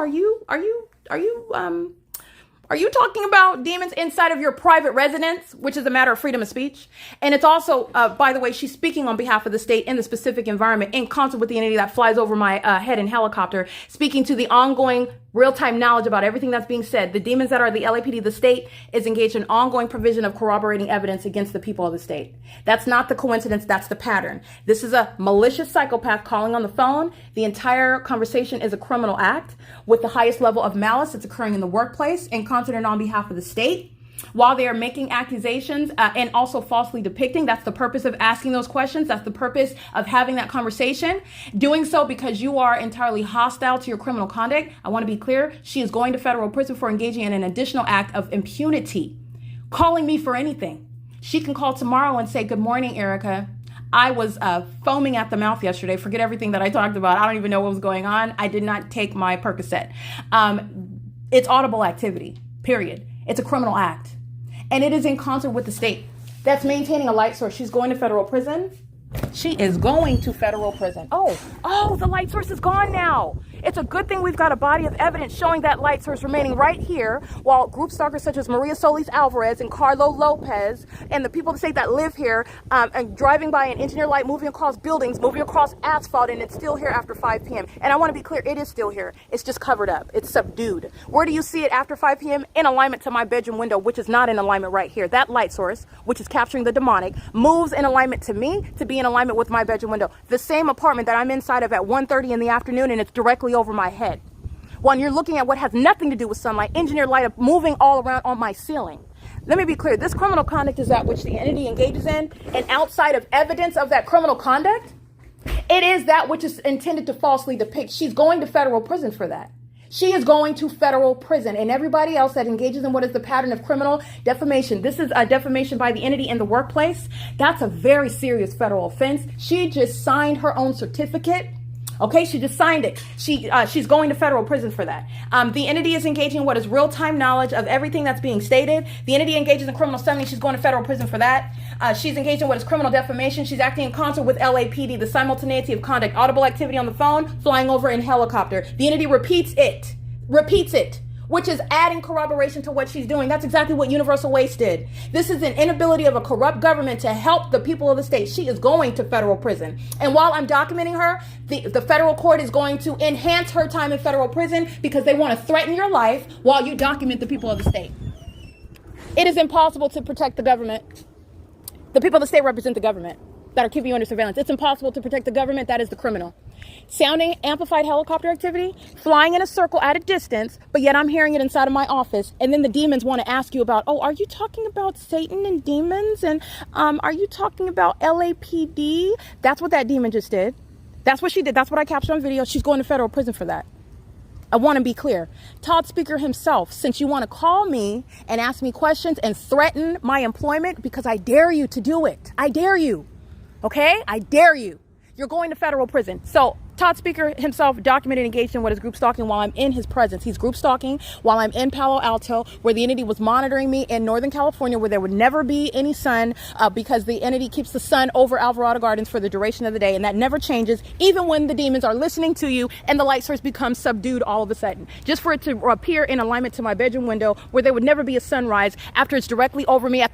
are you talking about demons inside of your private residence, which is a matter of freedom of speech? And it's also, by the way, she's speaking on behalf of the state in the specific environment in concert with the entity that flies over my head in helicopter, speaking to the ongoing real-time knowledge about everything that's being said. The demons that are the LAPD, the state, is engaged in ongoing provision of corroborating evidence against the people of the state. That's not the coincidence. That's the pattern. This is a malicious psychopath calling on the phone. The entire conversation is a criminal act with the highest level of malice. It's occurring in the workplace in concert and on behalf of the state. While they are making accusations and also falsely depicting, that's the purpose of asking those questions. That's the purpose of having that conversation. Doing so because you are entirely hostile to your criminal conduct. I want to be clear. She is going to federal prison for engaging in an additional act of impunity. Calling me for anything. She can call tomorrow and say, "Good morning, Erica. I was foaming at the mouth yesterday. Forget everything that I talked about. I don't even know what was going on. I did not take my Percocet." It's audible activity, period. It's a criminal act. And it is in concert with the state that's maintaining a light source. She's going to federal prison. She is going to federal prison. Oh, the light source is gone now. It's a good thing we've got a body of evidence showing that light source remaining right here, while group stalkers such as Maria Solis Alvarez and Carlo Lopez and the people of the state that live here and driving by an engineer light moving across buildings, moving across asphalt, and it's still here after 5 p.m. And I want to be clear, it is still here. It's just covered up. It's subdued. Where do you see it after 5 p.m.? In alignment to my bedroom window, which is not in alignment right here. That light source, which is capturing the demonic, moves in alignment to me to be in alignment with my bedroom window. The same apartment that I'm inside of at 1:30 in the afternoon, and it's directly over my head. When you're looking at what has nothing to do with sunlight, engineer light moving all around on my ceiling. Let me be clear. This criminal conduct is that which the entity engages in, and outside of evidence of that criminal conduct, it is that which is intended to falsely depict. She's going to federal prison for that. She is going to federal prison, and everybody else that engages in what is the pattern of criminal defamation. This is a defamation by the entity in the workplace. That's a very serious federal offense. She just signed her own certificate. Okay, she just signed it. She's going to federal prison for that. The entity is engaging in what is real-time knowledge of everything that's being stated. The entity engages in criminal summoning. She's going to federal prison for that. She's engaged in what is criminal defamation. She's acting in concert with LAPD, the simultaneity of conduct, audible activity on the phone, flying over in helicopter. The entity repeats it, which is adding corroboration to what she's doing. That's exactly what Universal Waste did. This is an inability of a corrupt government to help the people of the state. She is going to federal prison. And while I'm documenting her, the federal court is going to enhance her time in federal prison because they want to threaten your life while you document the people of the state. It is impossible to protect the government. The people of the state represent the government that are keeping you under surveillance. It's impossible to protect the government. That is the criminal. Sounding amplified helicopter activity, flying in a circle at a distance, but yet I'm hearing it inside of my office. And then the demons want to ask you about, oh, are you talking about Satan and demons? And are you talking about LAPD? That's what that demon just did. That's what she did. That's what I captured on video. She's going to federal prison for that. I want to be clear. Todd Speaker himself, since you want to call me and ask me questions and threaten my employment, because I dare you to do it. I dare you. Okay? I dare you. You're going to federal prison. So Todd Speaker himself documented engaged in what is group stalking while I'm in his presence. He's group stalking while I'm in Palo Alto, where the entity was monitoring me in Northern California, where there would never be any sun because the entity keeps the sun over Alvarado Gardens for the duration of the day. And that never changes, even when the demons are listening to you and the light source becomes subdued all of a sudden. Just for it to appear in alignment to my bedroom window, where there would never be a sunrise after it's directly over me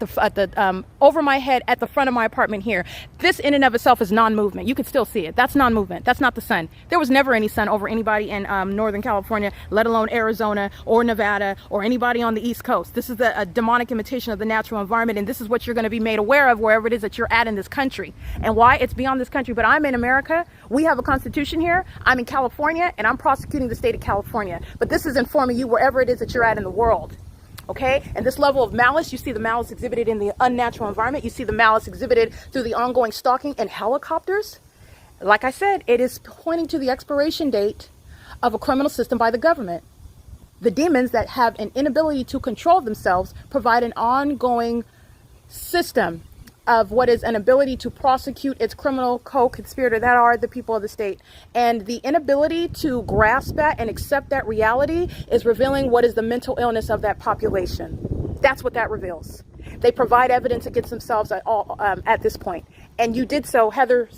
over my head at the front of my apartment here. This in and of itself is non-movement. You can still see it. That's non-movement. That's not the sun. There was never any sun over anybody in Northern California, let alone Arizona or Nevada or anybody on the East Coast. This is a demonic imitation of the natural environment, and this is what you're going to be made aware of wherever it is that you're at in this country. And why? It's beyond this country, but I'm in America. We have a constitution here. I'm in California, and I'm prosecuting the state of California. But this is informing you wherever it is that you're at in the world. Okay? And this level of malice, you see the malice exhibited in the unnatural environment. You see the malice exhibited through the ongoing stalking and helicopters. Like I said, it is pointing to the expiration date of a criminal system by the government. The demons that have an inability to control themselves provide an ongoing system of what is an ability to prosecute its criminal co-conspirator. That are the people of the state. And the inability to grasp that and accept that reality is revealing what is the mental illness of that population. That's what that reveals. They provide evidence against themselves at this point. And you did so. Heather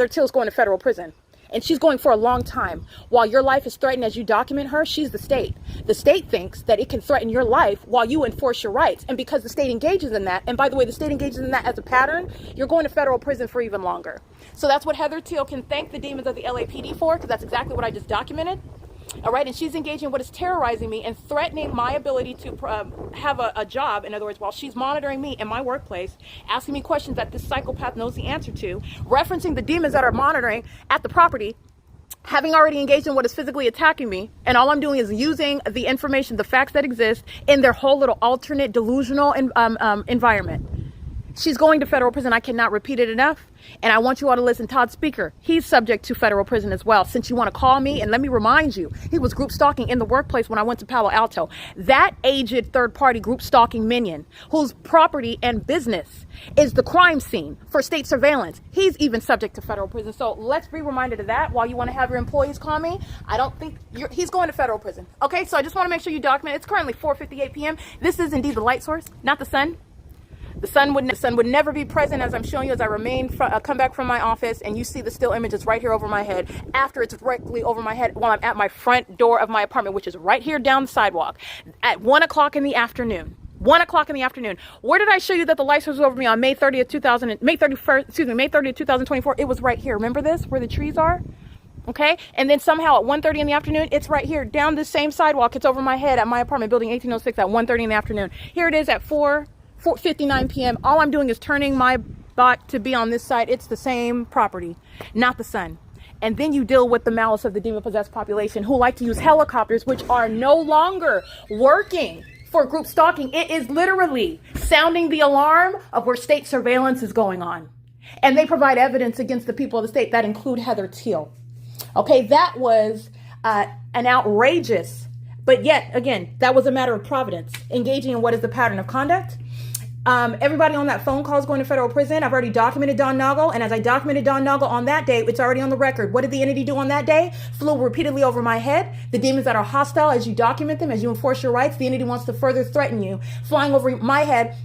Till's going to federal prison. And she's going for a long time. While your life is threatened as you document her, she's the state. The state thinks that it can threaten your life while you enforce your rights. And because the state engages in that, and by the way, the state engages in that as a pattern, you're going to federal prison for even longer. So that's what Heather Till can thank the demons of the LAPD for, because that's exactly what I just documented. All right, and she's engaging in what is terrorizing me and threatening my ability to have a job. In other words, while she's monitoring me in my workplace, asking me questions that this psychopath knows the answer to, referencing the demons that are monitoring at the property, having already engaged in what is physically attacking me, and all I'm doing is using the information, the facts that exist in their whole little alternate delusional environment. She's going to federal prison. I cannot repeat it enough. And I want you all to listen. Todd Speaker, he's subject to federal prison as well. Since you want to call me, and let me remind you, he was group stalking in the workplace when I went to Palo Alto. That aged third-party group stalking minion, whose property and business is the crime scene for state surveillance, he's even subject to federal prison. So let's be reminded of that while you want to have your employees call me. I don't think he's going to federal prison. Okay, so I just want to make sure you document. It's currently 4:58 p.m. This is indeed the light source, not the sun. The sun would never be present as I'm showing you as I come back from my office, and you see the still image is right here over my head after it's directly over my head while I'm at my front door of my apartment, which is right here down the sidewalk at 1 o'clock in the afternoon. 1 o'clock in the afternoon. Where did I show you that the light source was over me on May 30th, 2024? It was right here. Remember this, where the trees are? Okay, and then somehow at 1:30 in the afternoon, it's right here down the same sidewalk. It's over my head at my apartment building 1806 at 1:30 in the afternoon. Here it is at 4:59 p.m. All I'm doing is turning my bot to be on this side. It's the same property, not the sun. And then you deal with the malice of the demon-possessed population who like to use helicopters, which are no longer working for group stalking. It is literally sounding the alarm of where state surveillance is going on. And they provide evidence against the people of the state that include Heather Till. Okay, that was an outrageous, but yet again, that was a matter of providence, engaging in what is the pattern of conduct. Everybody on that phone call is going to federal prison. I've already documented Don Noggle, and as I documented Don Noggle on that day, it's already on the record. What did the entity do on that day? Flew repeatedly over my head. The demons that are hostile, as you document them, as you enforce your rights, the entity wants to further threaten you, flying over my head,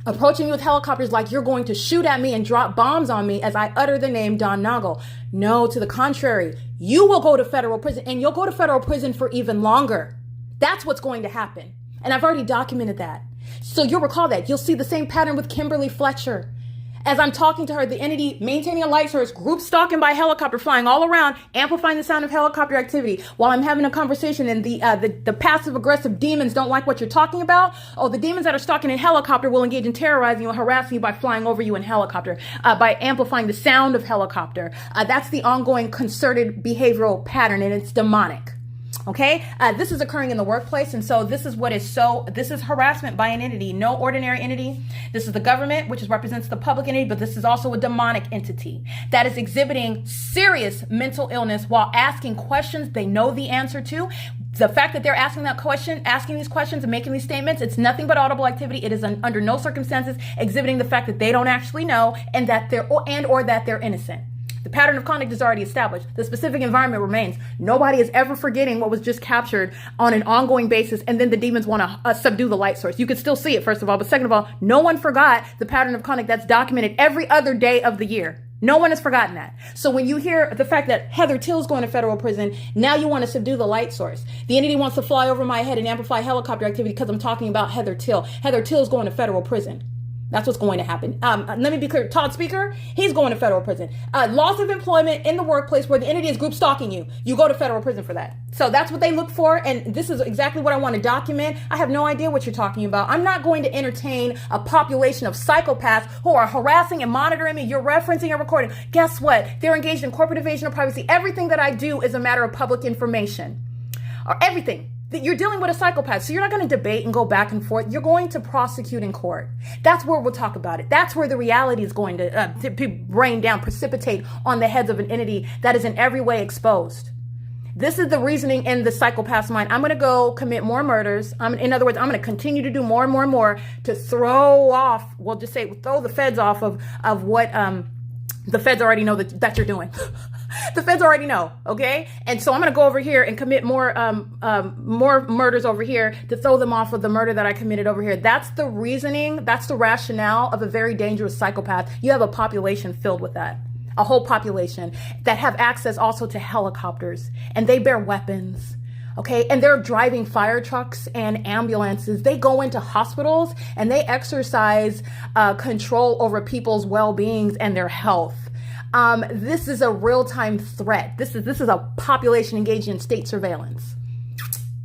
approaching me with helicopters like you're going to shoot at me and drop bombs on me as I utter the name Don Noggle. No, to the contrary, you will go to federal prison, and you'll go to federal prison for even longer. That's what's going to happen. And I've already documented that. So you'll recall that. You'll see the same pattern with Kimberly Fletcher. As I'm talking to her, the entity maintaining a light source, group stalking by helicopter, flying all around, amplifying the sound of helicopter activity while I'm having a conversation, and the passive aggressive demons don't like what you're talking about. Oh, the demons that are stalking in helicopter will engage in terrorizing you and harassing you by flying over you in helicopter, by amplifying the sound of helicopter. That's the ongoing concerted behavioral pattern, and it's demonic. Okay, this is occurring in the workplace, and so this is harassment by an entity, no ordinary entity. This is the government, which represents the public entity, but this is also a demonic entity that is exhibiting serious mental illness while asking questions they know the answer to. The fact that they're asking these questions and making these statements, it's nothing but audible activity. It is under no circumstances exhibiting the fact that they don't actually know and that they're innocent. The pattern of conduct is already established. The specific environment remains. Nobody is ever forgetting what was just captured on an ongoing basis, and then the demons want to subdue the light source. You could still see it, first of all, but second of all, no one forgot the pattern of conduct that's documented every other day of the year. No one has forgotten that. So when you hear the fact that Heather Till's going to federal prison, now you want to subdue the light source. The entity wants to fly over my head and amplify helicopter activity because I'm talking about Heather Till. Heather Till's going to federal prison. That's what's going to happen. Let me be clear. Todd Speaker, he's going to federal prison. Loss of employment in the workplace where the entity is group stalking you. You go to federal prison for that. So that's what they look for. And this is exactly what I want to document. I have no idea what you're talking about. I'm not going to entertain a population of psychopaths who are harassing and monitoring me. You're referencing and recording. Guess what? They're engaged in corporate evasion of privacy. Everything that I do is a matter of public information. Or everything. You're dealing with a psychopath, so you're not going to debate and go back and forth. You're going to prosecute in court. That's where we'll talk about it. That's where the reality is going to rain down, precipitate on the heads of an entity that is in every way exposed. This is the reasoning in the psychopath's mind. I'm going to go commit more murders. In other words, I'm going to continue to do more and more and more to throw off, we'll just say, throw the feds off of what the feds already know that you're doing. The feds already know, okay? And so I'm going to go over here and commit more murders over here to throw them off of the murder that I committed over here. That's the reasoning. That's the rationale of a very dangerous psychopath. You have a population filled with that. A whole population that have access also to helicopters, and they bear weapons, okay? And they're driving fire trucks and ambulances. They go into hospitals and they exercise control over people's well-beings and their health. This is a real-time threat. This is a population engaged in state surveillance.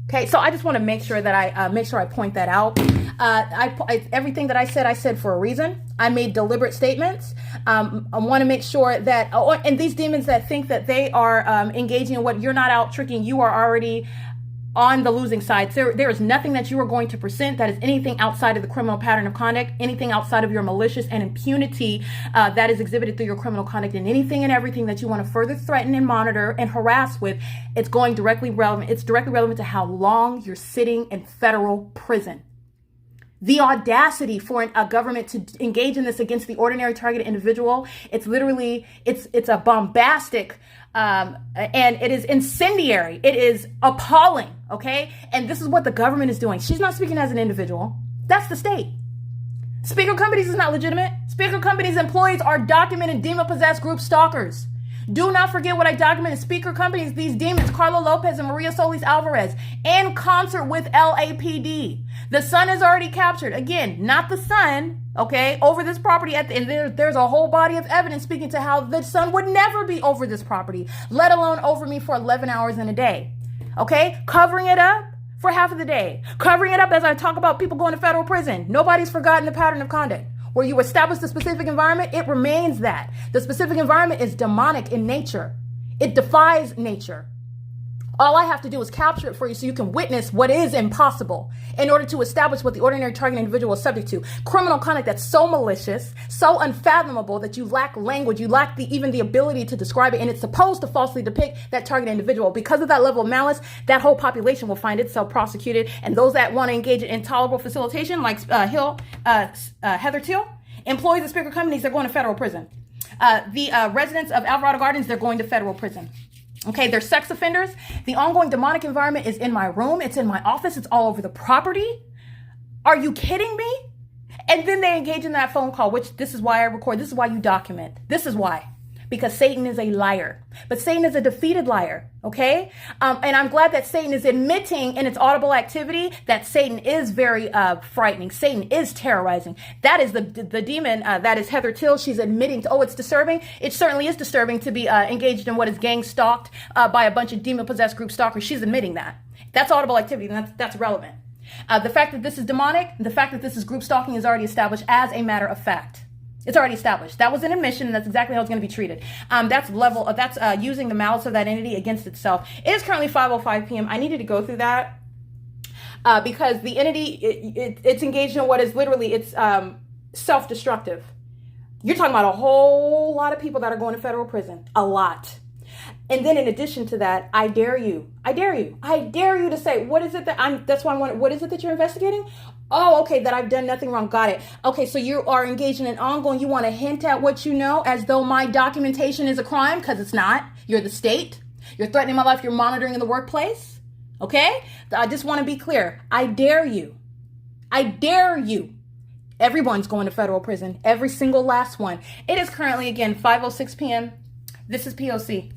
Okay, so I just want to make sure that I point that out. Everything that I said for a reason. I made deliberate statements. I want to make sure that, and these demons that think that they are engaging in what you're not out tricking, you are already on the losing side. There is nothing that you are going to present that is anything outside of the criminal pattern of conduct, anything outside of your malicious and impunity that is exhibited through your criminal conduct, and anything and everything that you want to further threaten and monitor and harass with. It's directly relevant to how long you're sitting in federal prison. The audacity for a government to engage in this against the ordinary targeted individual, it's a bombastic, and it is incendiary. It is appalling, okay? And this is what the government is doing. She's not speaking as an individual. That's the state. Speaker Companies is not legitimate. Speaker Companies employees are documented demon-possessed group stalkers. Do not forget what I documented. Speaker Companies, these demons, Carlo Lopez and Maria Solis Alvarez, in concert with LAPD. The son is already captured. Again, not the son, okay, over this property. And there's a whole body of evidence speaking to how the son would never be over this property, let alone over me for 11 hours in a day. Okay, covering it up for half of the day. Covering it up as I talk about people going to federal prison. Nobody's forgotten the pattern of conduct. Where you establish the specific environment, it remains that. The specific environment is demonic in nature. It defies nature. All I have to do is capture it for you so you can witness what is impossible in order to establish what the ordinary target individual is subject to. Criminal conduct that's so malicious, so unfathomable that you lack language, you lack even the ability to describe it, and it's supposed to falsely depict that target individual. Because of that level of malice, that whole population will find itself prosecuted, and those that want to engage in intolerable facilitation, like Heather Till, employees of Speaker Companies, they're going to federal prison. The residents of Alvarado Gardens, they're going to federal prison. Okay, they're sex offenders. The ongoing demonic environment is in my room. It's in my office. It's all over the property. Are you kidding me? And then they engage in that phone call, which this is why I record. This is why you document. This is why. Because Satan is a liar. But Satan is a defeated liar, okay? And I'm glad that Satan is admitting in its audible activity that Satan is very frightening. Satan is terrorizing. That is the demon, that is Heather Till. She's admitting to, it's disturbing. It certainly is disturbing to be engaged in what is gang stalked by a bunch of demon-possessed group stalkers. She's admitting that. That's audible activity, and that's relevant. The fact that this is demonic, the fact that this is group stalking is already established as a matter of fact. It's already established. That was an admission, and that's exactly how it's going to be treated. That's using the malice of that entity against itself. It is currently 5:05 p.m. I needed to go through that because the entity, it's engaged in what is literally, it's self-destructive. You're talking about a whole lot of people that are going to federal prison. A lot. And then in addition to that, I dare you to say, what is it that you're investigating? Oh, okay, that I've done nothing wrong. Got it. Okay, so you are engaged in an ongoing, you want to hint at what you know as though my documentation is a crime, because it's not. You're the state. You're threatening my life. You're monitoring in the workplace. Okay? I just want to be clear. I dare you. Everyone's going to federal prison. Every single last one. It is currently, again, 5:06 p.m. This is P.O.C.